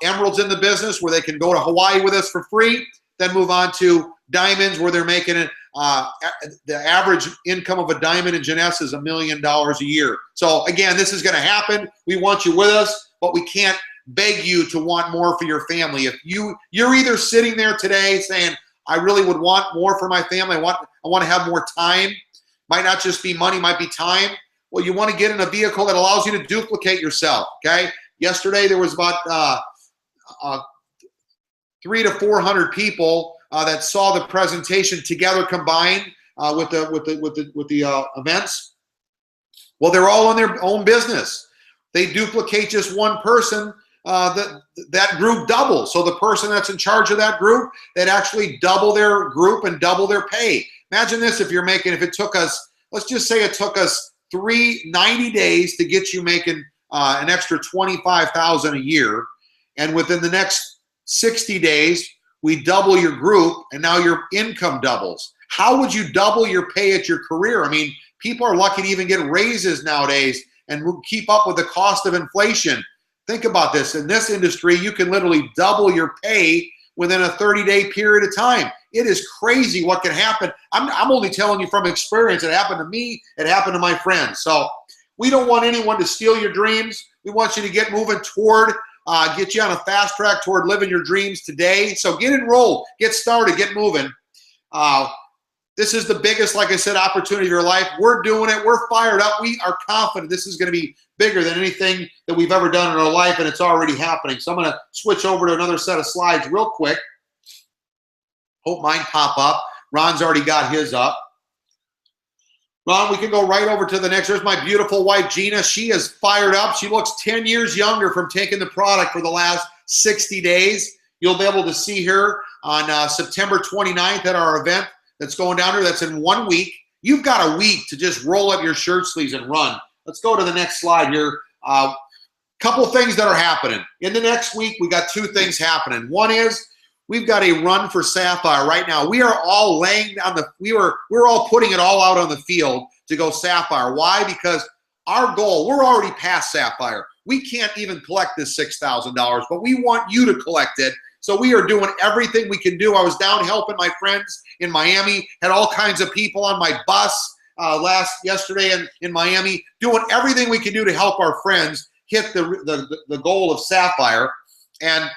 emeralds in the business where they can go to Hawaii with us for free. Then move on to diamonds where they're making it. The average income of a diamond in Jeunesse is $1 million a year. So again, this is going to happen. We want you with us, but we can't beg you to want more for your family. If you're either sitting there today saying, I really would want more for my family. I want to have more time. Might not just be money, might be time. Well, you want to get in a vehicle that allows you to duplicate yourself, okay? Yesterday, there was about 300 to 400 people that saw the presentation together combined with the events. Well, they're all in their own business. They duplicate just one person, that group doubles. So the person that's in charge of that group, that actually double their group and double their pay. Imagine this: if it took us, let's just say it took us 90 days to get you making an extra $25,000 a year, and within the next 60 days, we double your group, and now your income doubles. How would you double your pay at your career? I mean, people are lucky to even get raises nowadays and keep up with the cost of inflation. Think about this. In this industry, you can literally double your pay within a 30-day period of time. It is crazy what can happen. I'm only telling you from experience. It happened to me. It happened to my friends. So we don't want anyone to steal your dreams. We want you to get moving toward, get you on a fast track toward living your dreams today. So get enrolled, get started, get moving. This is the biggest, like I said, opportunity of your life. We're doing it. We're fired up. We are confident this is going to be bigger than anything that we've ever done in our life, and it's already happening. So I'm going to switch over to another set of slides real quick. Hope mine pop up. Ron's already got his up. Ron, we can go right over to the next. There's my beautiful wife, Gina. She is fired up. She looks 10 years younger from taking the product for the last 60 days. You'll be able to see her on September 29th at our event that's going down here. That's in 1 week. You've got a week to just roll up your shirt sleeves and run. Let's go to the next slide here. Couple things that are happening. In the next week, we got two things happening. One is we've got a run for Sapphire right now. We are all laying down we're all putting it all out on the field to go Sapphire. Why? Because our goal, we're already past Sapphire. We can't even collect this $6,000, but we want you to collect it. So we are doing everything we can do. I was down helping my friends in Miami, had all kinds of people on my bus yesterday in Miami, doing everything we can do to help our friends hit the goal of Sapphire. And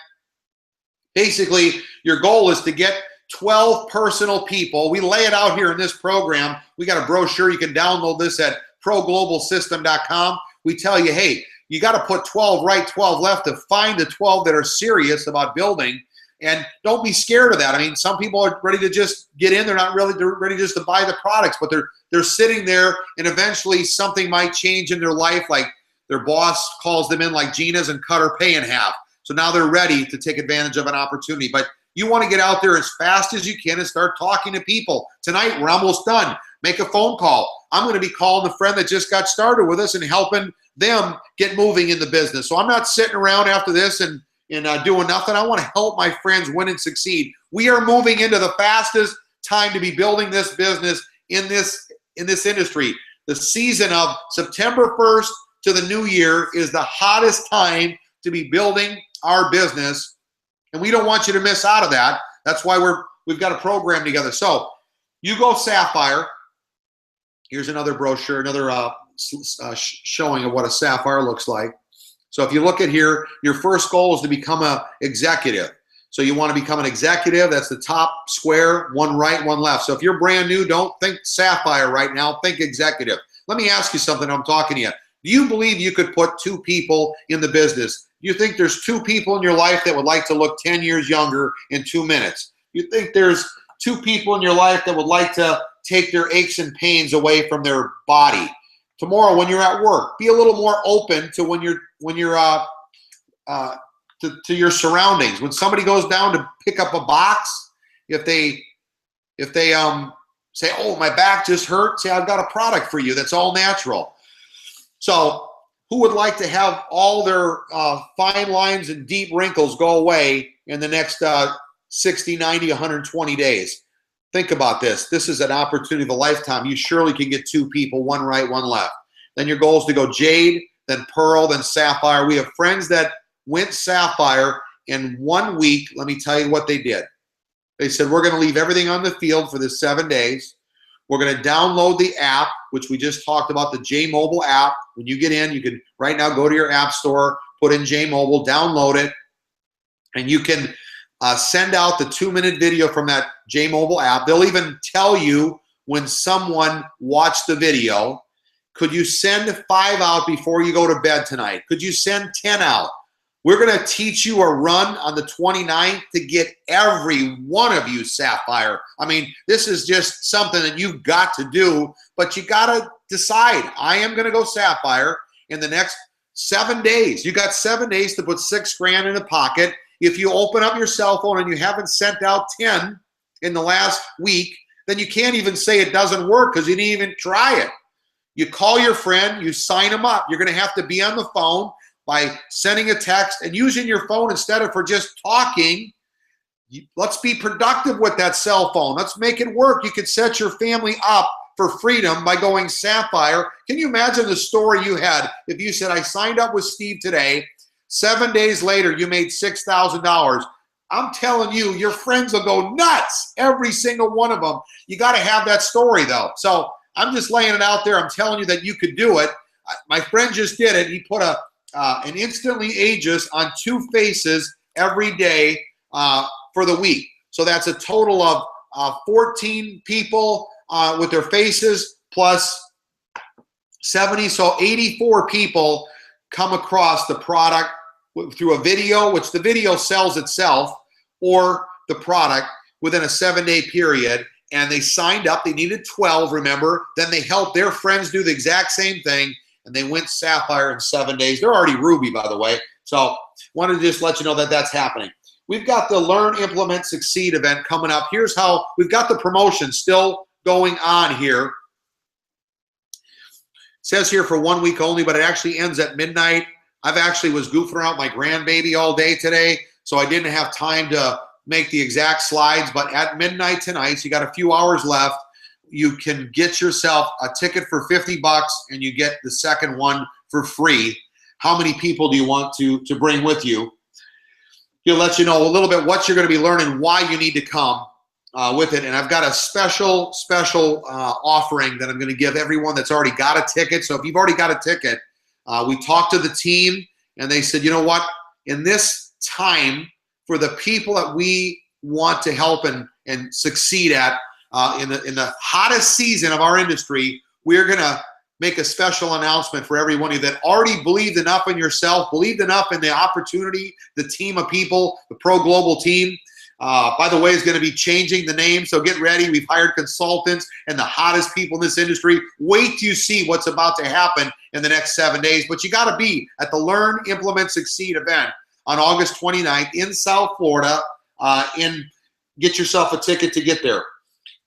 basically, your goal is to get 12 personal people. We lay it out here in this program. We got a brochure. You can download this at proglobalsystem.com. We tell you, hey, you got to put 12 right, 12 left to find the 12 that are serious about building. And don't be scared of that. I mean, some people are ready to just get in. They're not really ready just to buy the products, but they're sitting there, and eventually something might change in their life, like their boss calls them in like Gina's and cut her pay in half. So now they're ready to take advantage of an opportunity. But you want to get out there as fast as you can and start talking to people. Tonight, we're almost done. Make a phone call. I'm going to be calling the friend that just got started with us and helping them get moving in the business. So I'm not sitting around after this and doing nothing. I want to help my friends win and succeed. We are moving into the fastest time to be building this business in this industry. The season of September 1st to the new year is the hottest time to be building our business, and we don't want you to miss out of that. That's why we've got a program together. So you go Sapphire. Here's another brochure, another showing of what a Sapphire looks like. So if you look at here, your first goal is to become an executive. So you want to become an executive. That's the top square, one right, one left. So if you're brand new, don't think Sapphire right now. Think executive. Let me ask you something. I'm talking to you. Do you believe you could put two people in the business? You think there's two people in your life that would like to look 10 years younger in 2 minutes? You think there's two people in your life that would like to take their aches and pains away from their body? Tomorrow when you're at work, be a little more open to when you're to your surroundings. When somebody goes down to pick up a box, if they say, "Oh, my back just hurt," say, "I've got a product for you that's all natural." So who would like to have all their fine lines and deep wrinkles go away in the next 60, 90, 120 days? Think about this. This is an opportunity of a lifetime. You surely can get 2 people, one right, one left. Then your goal is to go jade, then pearl, then sapphire. We have friends that went sapphire in 1 week. Let me tell you what they did. They said, we're going to leave everything on the field for the 7 days. We're going to download the app, which we just talked about, the J Mobile app. When you get in, you can right now go to your app store, put in J Mobile, download it, and you can send out the 2-minute video from that J Mobile app. They'll even tell you when someone watched the video. Could you send 5 out before you go to bed tonight? Could you send 10 out? We're going to teach you a run on the 29th to get every one of you sapphire. I mean, this is just something that you've got to do, but you got to decide. I am going to go sapphire in the next 7 days. You got 7 days to put $6 grand in the pocket. If you open up your cell phone and you haven't sent out 10 in the last week, then you can't even say it doesn't work because you didn't even try it. You call your friend, you sign them up. You're going to have to be on the phone by sending a text and using your phone instead of for just talking. Let's be productive with that cell phone. Let's make it work. You could set your family up for freedom by going sapphire. Can you imagine the story you had if you said, I signed up with Steve today, 7 days later, you made $6,000. I'm telling you, your friends will go nuts, every single one of them. You got to have that story, though. So I'm just laying it out there. I'm telling you that you could do it. My friend just did it. He put an instantly ages on 2 faces every day for the week. So that's a total of 14 people with their faces plus 70. So 84 people come across the product through a video, which the video sells itself, or the product within a 7-day period. And they signed up. They needed 12, remember. Then they helped their friends do the exact same thing, and they went sapphire in 7 days. They're already ruby, by the way. So wanted to just let you know that that's happening. We've got the Learn, Implement, Succeed event coming up. Here's how we've got the promotion still going on here. It says here for 1 week only, but it actually ends at midnight. I've actually was goofing around with my grandbaby all day today, so I didn't have time to make the exact slides, but at midnight tonight, so you got a few hours left, you can get yourself a ticket for $50 and you get the second one for free. How many people do you want to bring with you? He'll let you know a little bit what you're going to be learning, why you need to come with it. And I've got a special offering that I'm going to give everyone that's already got a ticket. So if you've already got a ticket, we talked to the team and they said, you know what, in this time for the people that we want to help and succeed at in the hottest season of our industry, we're going to make a special announcement for every one of you that already believed enough in yourself, believed enough in the opportunity, the team of people, the Pro Global team. By the way, is going to be changing the name, so get ready. We've hired consultants and the hottest people in this industry. Wait till you see what's about to happen in the next 7 days. But you got to be at the Learn, Implement, Succeed event on August 29th in South Florida. Get yourself a ticket to get there.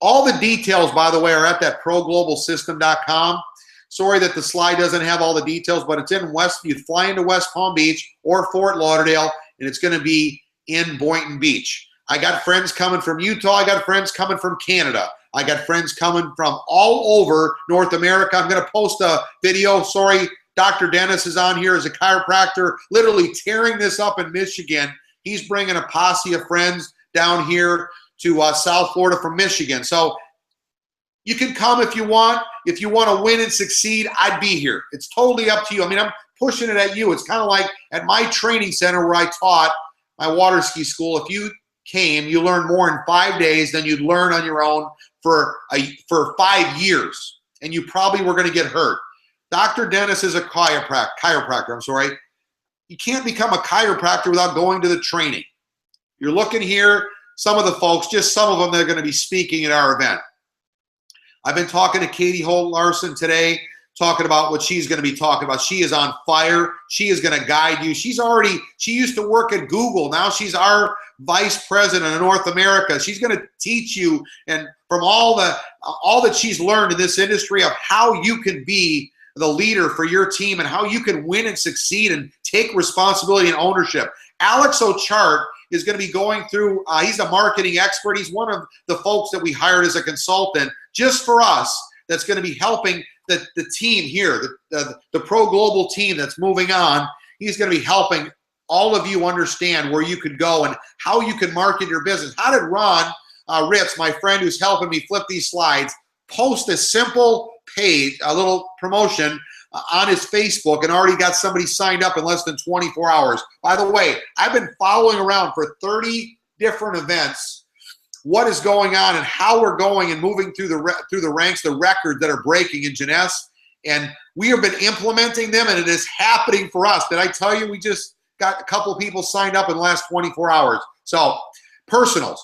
All the details, by the way, are at that proglobalsystem.com. Sorry that the slide doesn't have all the details, but it's in West. You fly into West Palm Beach or Fort Lauderdale, and it's going to be in Boynton Beach. I got friends coming from Utah. I got friends coming from Canada. I got friends coming from all over North America. I'm going to post a video. Sorry, Dr. Dennis is on here as a chiropractor, literally tearing this up in Michigan. He's bringing a posse of friends down here to South Florida from Michigan. So you can come if you want. If you want to win and succeed, I'd be here. It's totally up to you. I mean, I'm pushing it at you. It's kind of like at my training center where I taught my water ski school. If you came, you learn more in 5 days than you'd learn on your own for 5 years, and you probably were going to get hurt. Dr. Dennis is a chiropractor. I'm sorry. You can't become a chiropractor without going to the training. You're looking here, some of the folks, just some of them, they're going to be speaking at our event. I've been talking to Katie Holt Larson today, talking about what she's going to be talking about. She is on fire. She is going to guide you. She used to work at Google. Now she's our vice president of North America. She's going to teach you, and from all that she's learned in this industry, of how you can be the leader for your team and how you can win and succeed and take responsibility and ownership. Alex Ochart is going to be going through, he's a marketing expert. He's one of the folks that we hired as a consultant just for us that's going to be helping the team here, the Pro Global team that's moving on. He's going to be helping all of you understand where you could go and how you can market your business. How did Ron Ritz, my friend who's helping me flip these slides, post a simple page, a little promotion on his Facebook and already got somebody signed up in less than 24 hours. By the way, I've been following around for 30 different events, what is going on and how we're going and moving through the ranks, the records that are breaking in Jeunesse. And we have been implementing them, and it is happening for us. Did I tell you we just got a couple of people signed up in the last 24 hours? So, personals.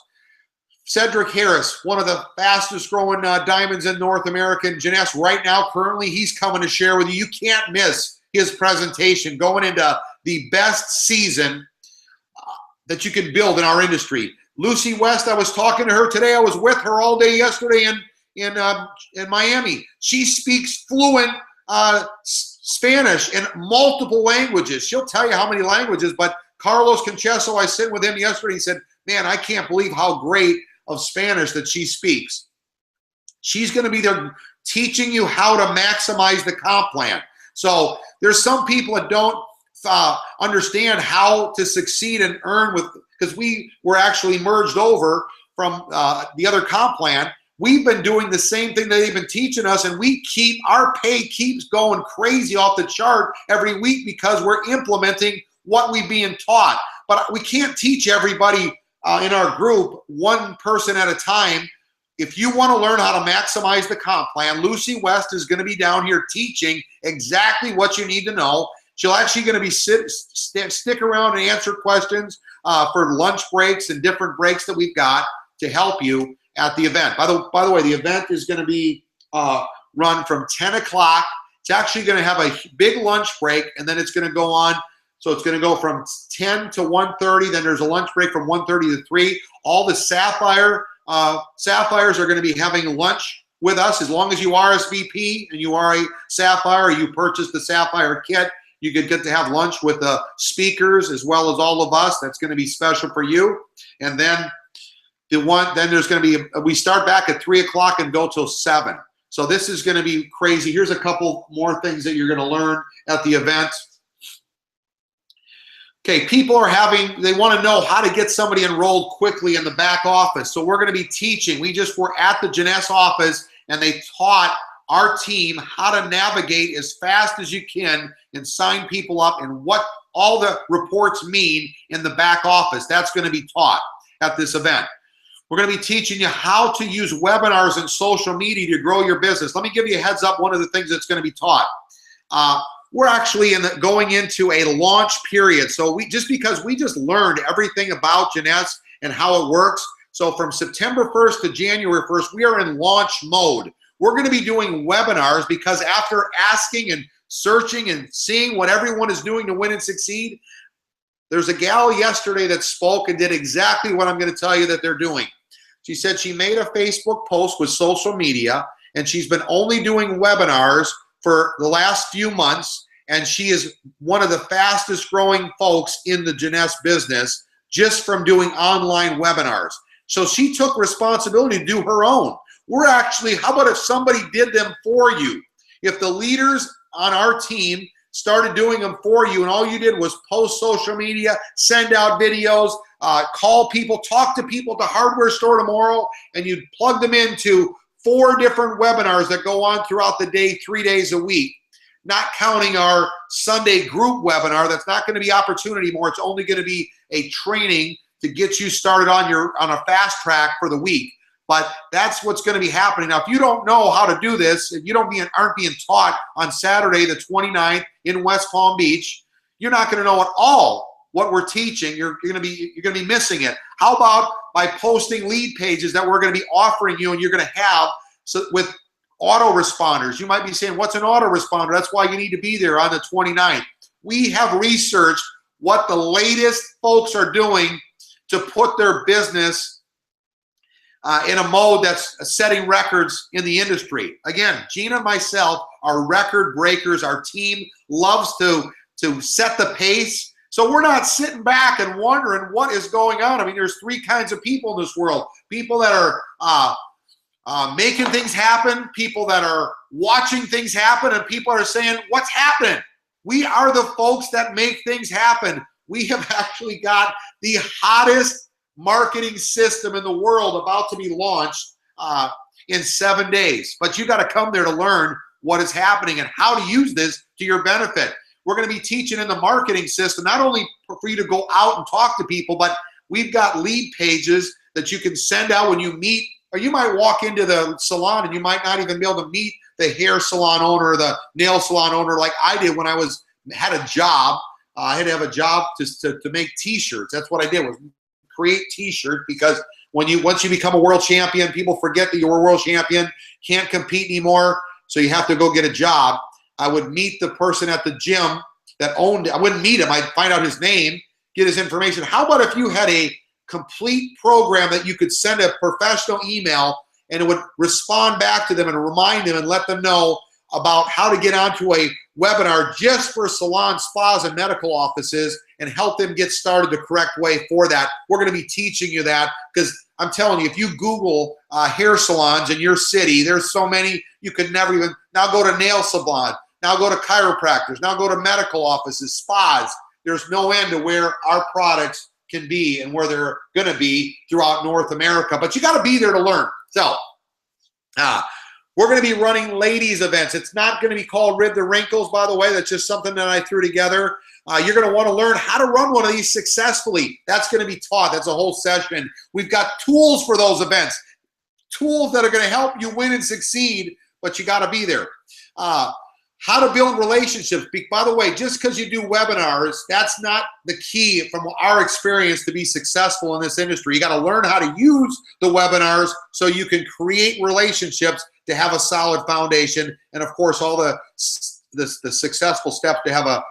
Cedric Harris, one of the fastest growing diamonds in North America in Jeunesse right now. Currently, he's coming to share with you. You can't miss his presentation going into the best season that you can build in our industry. Lucy West, I was talking to her today. I was with her all day yesterday in Miami. She speaks fluent Spanish and multiple languages. She'll tell you how many languages, but Carlos Conchesso, I sit with him yesterday. He said, man, I can't believe how great of Spanish that she speaks. She's going to be there teaching you how to maximize the comp plan. So there's some people that don't understand how to succeed and earn with, because we were actually merged over from the other comp plan. We've been doing the same thing that they've been teaching us, and our pay keeps going crazy off the chart every week because we're implementing what we're being taught. But we can't teach everybody in our group, one person at a time. If you want to learn how to maximize the comp plan, Lucy West is going to be down here teaching exactly what you need to know. She'll actually going to be stick around and answer questions for lunch breaks and different breaks that we've got to help you at the event. By the way, the event is going to be run from 10 o'clock. It's actually going to have a big lunch break, and then it's going to go on. So it's going to go from 10 to 1:30. Then there's a lunch break from 1:30 to 3. All the Sapphires are going to be having lunch with us. As long as you RSVP and you are a Sapphire, or you purchase the Sapphire kit, you could get to have lunch with the speakers as well as all of us. That's going to be special for you. And then there's going to be, we start back at 3 o'clock and go till 7. So this is going to be crazy. Here's a couple more things that you're going to learn at the event. Okay, people they want to know how to get somebody enrolled quickly in the back office. So we're going to be teaching. We just were at the Jeunesse office, and they taught our team how to navigate as fast as you can and sign people up and what all the reports mean in the back office. That's going to be taught at this event. We're going to be teaching you how to use webinars and social media to grow your business. Let me give you a heads up, one of the things that's going to be taught. We're actually going into a launch period. So because we just learned everything about Jeunesse and how it works. So from September 1st to January 1st, we are in launch mode. We're going to be doing webinars because after asking and searching and seeing what everyone is doing to win and succeed, there's a gal yesterday that spoke and did exactly what I'm going to tell you that they're doing. She said she made a Facebook post with social media, and she's been only doing webinars for the last few months, and she is one of the fastest growing folks in the Jeunesse business just from doing online webinars. So she took responsibility to do her own. How about if somebody did them for you? If the leaders on our team started doing them for you, and all you did was post social media, send out videos, call people, talk to people at the hardware store tomorrow, and you plug them into 4 different webinars that go on throughout the day, 3 days a week, not counting our Sunday group webinar. That's not going to be opportunity anymore. It's only going to be a training to get you started on a fast track for the week. But that's what's going to be happening. Now, if you don't know how to do this, if you aren't being taught on Saturday the 29th in West Palm Beach, you're not going to know at all what we're teaching. You're going to be missing it. How about by posting lead pages that we're going to be offering you, and you're going to have with autoresponders. You might be saying, what's an autoresponder? That's why you need to be there on the 29th. We have researched what the latest folks are doing to put their business in a mode that's setting records in the industry. Again, Gina and myself are record breakers. Our team loves to set the pace. So we're not sitting back and wondering what is going on. I mean, there's three kinds of people in this world. People that are making things happen, people that are watching things happen, and people are saying, what's happening? We are the folks that make things happen. We have actually got the hottest marketing system in the world about to be launched in 7 days. But you got to come there to learn what is happening and how to use this to your benefit. We're going to be teaching in the marketing system, not only for you to go out and talk to people, but we've got lead pages that you can send out when you meet, or you might walk into the salon and you might not even be able to meet the hair salon owner or the nail salon owner like I did when I had a job. I had to have a job to make t-shirts. That's what I did, was create t-shirts, because once you become a world champion, people forget that you're a world champion, can't compete anymore, so you have to go get a job. I would meet the person at the gym that owned it. I wouldn't meet him. I'd find out his name, get his information. How about if you had a complete program that you could send a professional email and it would respond back to them and remind them and let them know about how to get onto a webinar just for salon, spas, and medical offices and help them get started the correct way for that. We're going to be teaching you that, because I'm telling you, if you Google hair salons in your city, there's so many, you could never even, now go to nail salon, now go to chiropractors, now go to medical offices, spas. There's no end to where our products can be and where they're going to be throughout North America. But you got to be there to learn. So we're going to be running ladies events. It's not going to be called Rid the Wrinkles, by the way. That's just something that I threw together. You're going to want to learn how to run one of these successfully. That's going to be taught. That's a whole session. We've got tools for those events, tools that are going to help you win and succeed, but you got to be there. How to build relationships. By the way, just because you do webinars, that's not the key from our experience to be successful in this industry. You got to learn how to use the webinars so you can create relationships to have a solid foundation, and of course all the successful steps to have a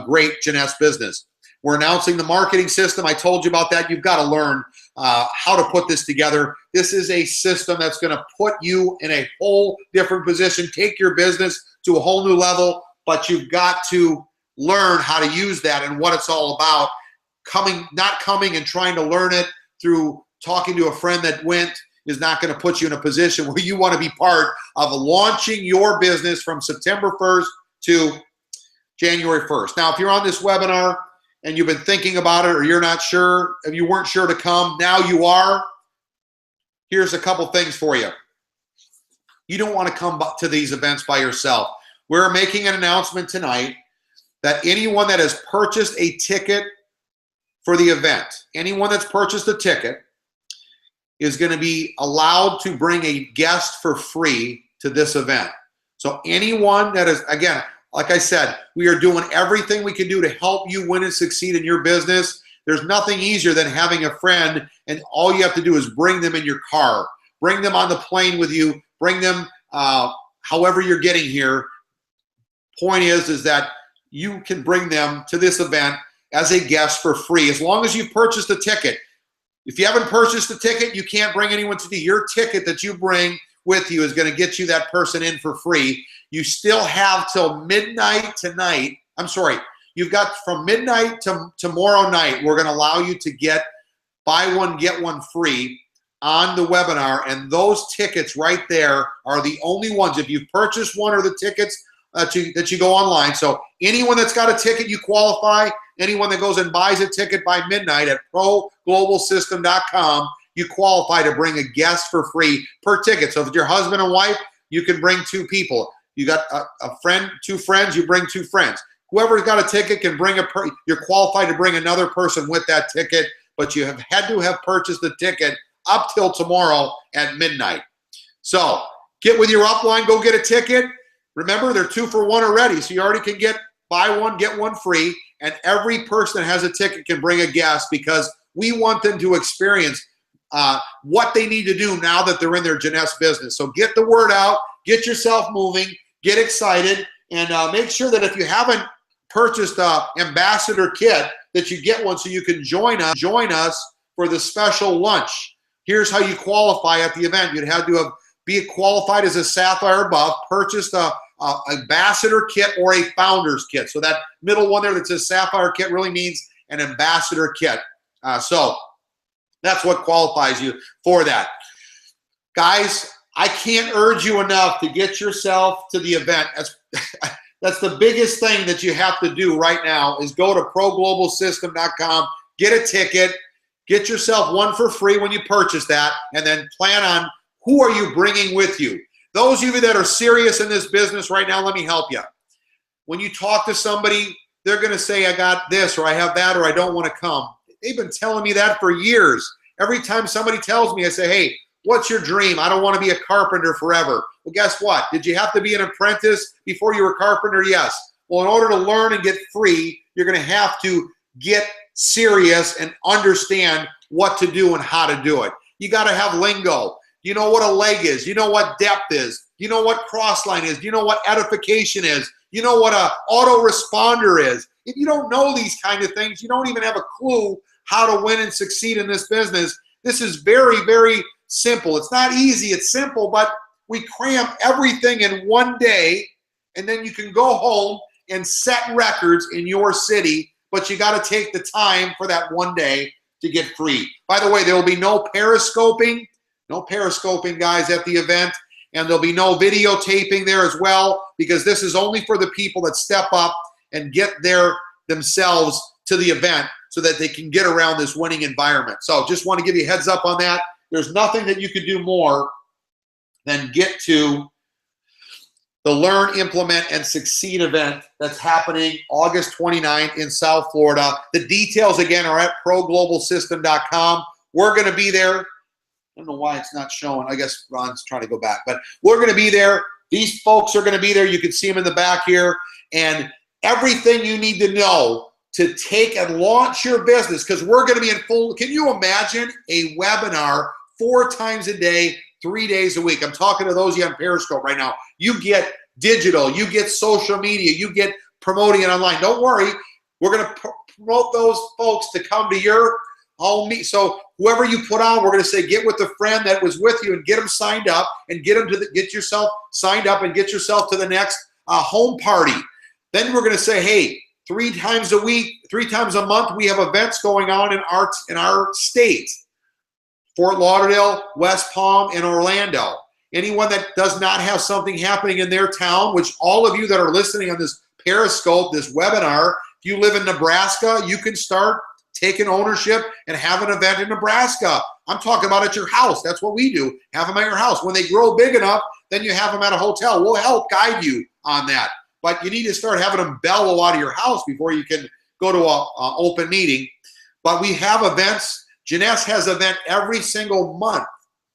great Jeunesse business. We're announcing the marketing system. I told you about that. You've got to learn how to put this together. This is a system that's going to put you in a whole different position, take your business to a whole new level, but you've got to learn how to use that and what it's all about. Not coming and trying to learn it through talking to a friend that went is not going to put you in a position where you want to be part of launching your business from September 1st to January 1st. Now, if you're on this webinar and you've been thinking about it, or you're not sure, if you weren't sure to come, now you are, here's a couple things for you. You don't want to come to these events by yourself. We're making an announcement tonight that anyone that has purchased a ticket for the event, anyone that's purchased a ticket, is going to be allowed to bring a guest for free to this event. So anyone that is, again, like I said, we are doing everything we can do to help you win and succeed in your business. There's nothing easier than having a friend, and all you have to do is bring them in your car, bring them on the plane with you, bring them however you're getting here. Point is that you can bring them to this event as a guest for free, as long as you've purchased a ticket. If you haven't purchased a ticket, you can't bring anyone to do. Your ticket that you bring with you is going to get you that person in for free. You still have till midnight tonight. I'm sorry. You've got from midnight to tomorrow night. We're going to allow you to get buy one, get one free on the webinar. And those tickets right there are the only ones. If you've purchased one of the tickets that you go online. So anyone that's got a ticket, you qualify. Anyone that goes and buys a ticket by midnight at proglobalsystem.com, you qualify to bring a guest for free per ticket. So if it's your husband and wife, you can bring two people. You got a friend, two friends, you bring two friends. Whoever's got a ticket can bring you're qualified to bring another person with that ticket, but you have had to have purchased the ticket up till tomorrow at midnight. So get with your upline, go get a ticket. Remember, they're 2 for 1 already, so you already can get buy one, get one free, and every person that has a ticket can bring a guest, because we want them to experience what they need to do now that they're in their Jeunesse business. So get the word out, get yourself moving, get excited, and make sure that if you haven't purchased an ambassador kit, that you get one so you can join us for the special lunch. Here's how you qualify at the event. You'd have to be qualified as a Sapphire buff, purchased a ambassador kit or a founder's kit. So that middle one there that says Sapphire kit really means an ambassador kit. So that's what qualifies you for that. Guys, I can't urge you enough to get yourself to the event. That's the biggest thing that you have to do right now is go to proglobalsystem.com, get a ticket, get yourself one for free when you purchase that, and then plan on who are you bringing with you. Those of you that are serious in this business right now, let me help you. When you talk to somebody, they're going to say, I got this, or I have that, or I don't want to come. They've been telling me that for years. Every time somebody tells me, I say, hey, what's your dream? I don't want to be a carpenter forever. Well, guess what? Did you have to be an apprentice before you were a carpenter? Yes. Well, in order to learn and get free, you're going to have to get serious and understand what to do and how to do it. You got to have lingo. You know what a leg is. You know what depth is. You know what cross line is. You know what edification is. You know what a autoresponder is. If you don't know these kind of things, you don't even have a clue how to win and succeed in this business. This is very, very simple. It's not easy. It's simple, but we cram everything in one day, and then you can go home and set records in your city, but you got to take the time for that one day to get free. By the way, there will be no periscoping, guys, at the event, and there'll be no videotaping there as well, because this is only for the people that step up and get themselves to the event so that they can get around this winning environment. So just want to give you a heads up on that. There's nothing that you could do more than get to the Learn, Implement, and Succeed event that's happening August 29th in South Florida. The details, again, are at proglobalsystem.com. We're going to be there. I don't know why it's not showing. I guess Ron's trying to go back. But we're going to be there. These folks are going to be there. You can see them in the back here. And everything you need to know to take and launch your business, because we're going to be in full. Can you imagine a webinar 4 times a day, 3 days a week? I'm talking to those of you on Periscope right now. You get digital, you get social media, you get promoting it online. Don't worry, we're going to promote those folks to come to your home meet. So whoever you put on, we're going to say get with the friend that was with you and get them signed up and get yourself signed up and get yourself to the next home party. Then we're going to say, hey, 3 times a week, 3 times a month, we have events going on in our state. Fort Lauderdale, West Palm, and Orlando. Anyone that does not have something happening in their town, which all of you that are listening on this Periscope, this webinar, if you live in Nebraska, you can start taking ownership and have an event in Nebraska. I'm talking about at your house. That's what we do. Have them at your house. When they grow big enough, then you have them at a hotel. We'll help guide you on that. But you need to start having them bellow out of your house before you can go to an open meeting. But we have events. Jeunesse has an event every single month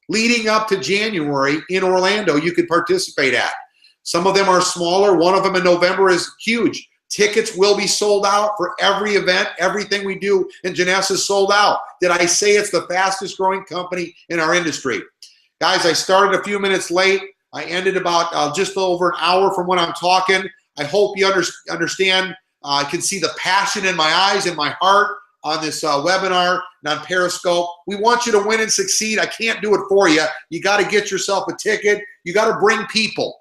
leading up to January in Orlando you could participate at. Some of them are smaller. One of them in November is huge. Tickets will be sold out for every event. Everything we do in Jeunesse is sold out. Did I say it's the fastest growing company in our industry? Guys, I started a few minutes late. I ended about just over an hour from when I'm talking. I hope you understand. I can see the passion in my eyes and my heart on this webinar and on Periscope. We want you to win and succeed. I can't do it for you. You got to get yourself a ticket. You got to bring people.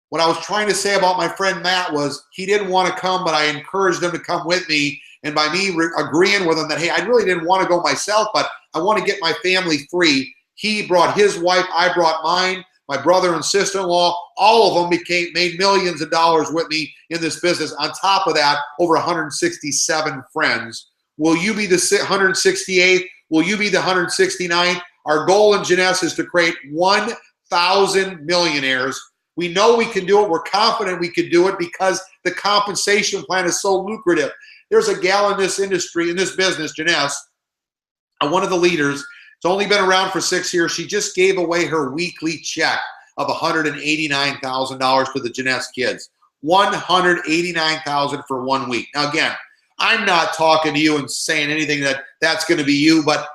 What I was trying to say about my friend Matt was he didn't want to come, but I encouraged him to come with me. And by me agreeing with him that, hey, I really didn't want to go myself, but I want to get my family free. He brought his wife. I brought mine. My brother and sister-in-law, all of them made millions of dollars with me in this business. On top of that, over 167 friends. Will you be the 168th? Will you be the 169th? Our goal in Jeunesse is to create 1,000 millionaires. We know we can do it. We're confident we can do it because the compensation plan is so lucrative. There's a gal in this industry, in this business, Jeunesse, one of the leaders. It's only been around for 6 years. She just gave away her weekly check of $189,000 to the Jeunesse kids. $189,000 for 1 week. Now, again, I'm not talking to you and saying anything that's going to be you, but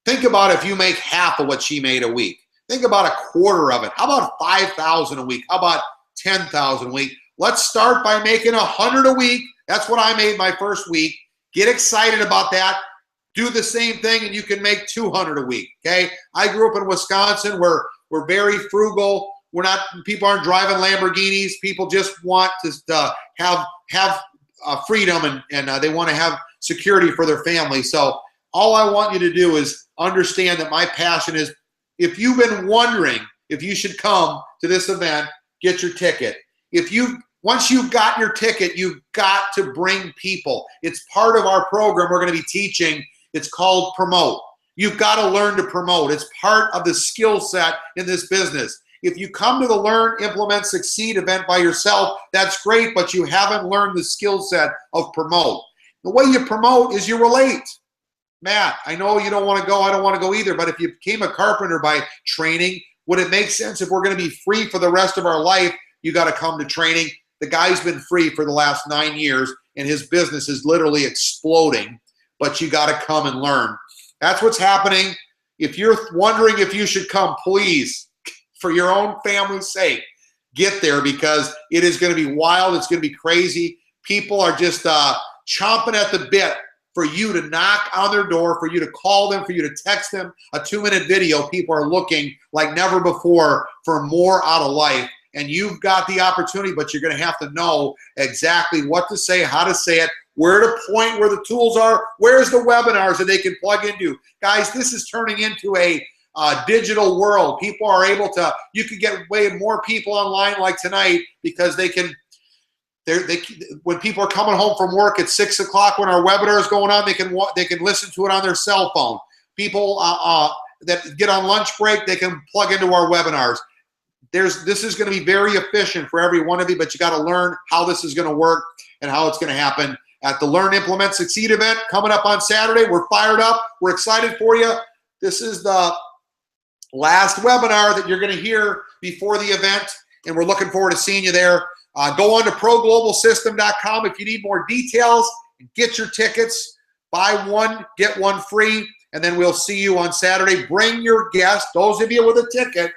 think about if you make half of what she made a week. Think about a quarter of it. How about $5,000 a week? How about $10,000 a week? Let's start by making $100 a week. That's what I made my first week. Get excited about that. Do the same thing and you can make $200 a week, okay? I grew up in Wisconsin. We're very frugal. people aren't driving Lamborghinis. People just want to have freedom and they want to have security for their family. So all I want you to do is understand that my passion is, if you've been wondering if you should come to this event, get your ticket. Once you've got your ticket, you've got to bring people. It's part of our program we're going to be teaching. It's called Promote. You've got to learn to promote. It's part of the skill set in this business. If you come to the Learn, Implement, Succeed event by yourself, that's great, but you haven't learned the skill set of promote. The way you promote is you relate. Matt, I know you don't want to go, I don't want to go either, but if you became a carpenter by training, would it make sense if we're going to be free for the rest of our life, you got to come to training? The guy's been free for the last 9 years, and his business is literally exploding, but you got to come and learn. That's what's happening. If you're wondering if you should come, please, for your own family's sake, get there, because it is going to be wild. It's going to be crazy. People are just chomping at the bit for you to knock on their door, for you to call them, for you to text them a 2-minute video. People are looking like never before for more out of life. And you've got the opportunity, but you're going to have to know exactly what to say, how to say it, where to point, where the tools are, where's the webinars that they can plug into. Guys, this is turning into a digital world. People are able to, you can get way more people online like tonight, because they can, when people are coming home from work at 6 o'clock when our webinar is going on, they can listen to it on their cell phone. People that get on lunch break, they can plug into our webinars. This is going to be very efficient for every one of you, but you got to learn how this is going to work and how it's going to happen at the Learn, Implement, Succeed event coming up on Saturday. We're fired up. We're excited for you. This is the last webinar that you're going to hear before the event, and we're looking forward to seeing you there. Go on to ProGlobalSystem.com if you need more details. Get your tickets. Buy one, get one free, and then we'll see you on Saturday. Bring your guest. Those of you with a ticket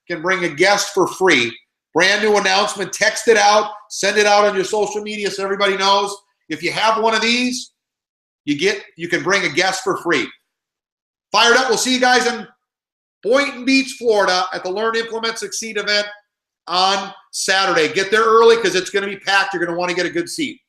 can bring a guest for free. Brand new announcement. Text it out. Send it out on your social media so everybody knows. If you have one of these, you can bring a guest for free. Fired up. We'll see you guys in Boynton Beach, Florida at the Learn, Implement, Succeed event on Saturday. Get there early because it's going to be packed. You're going to want to get a good seat.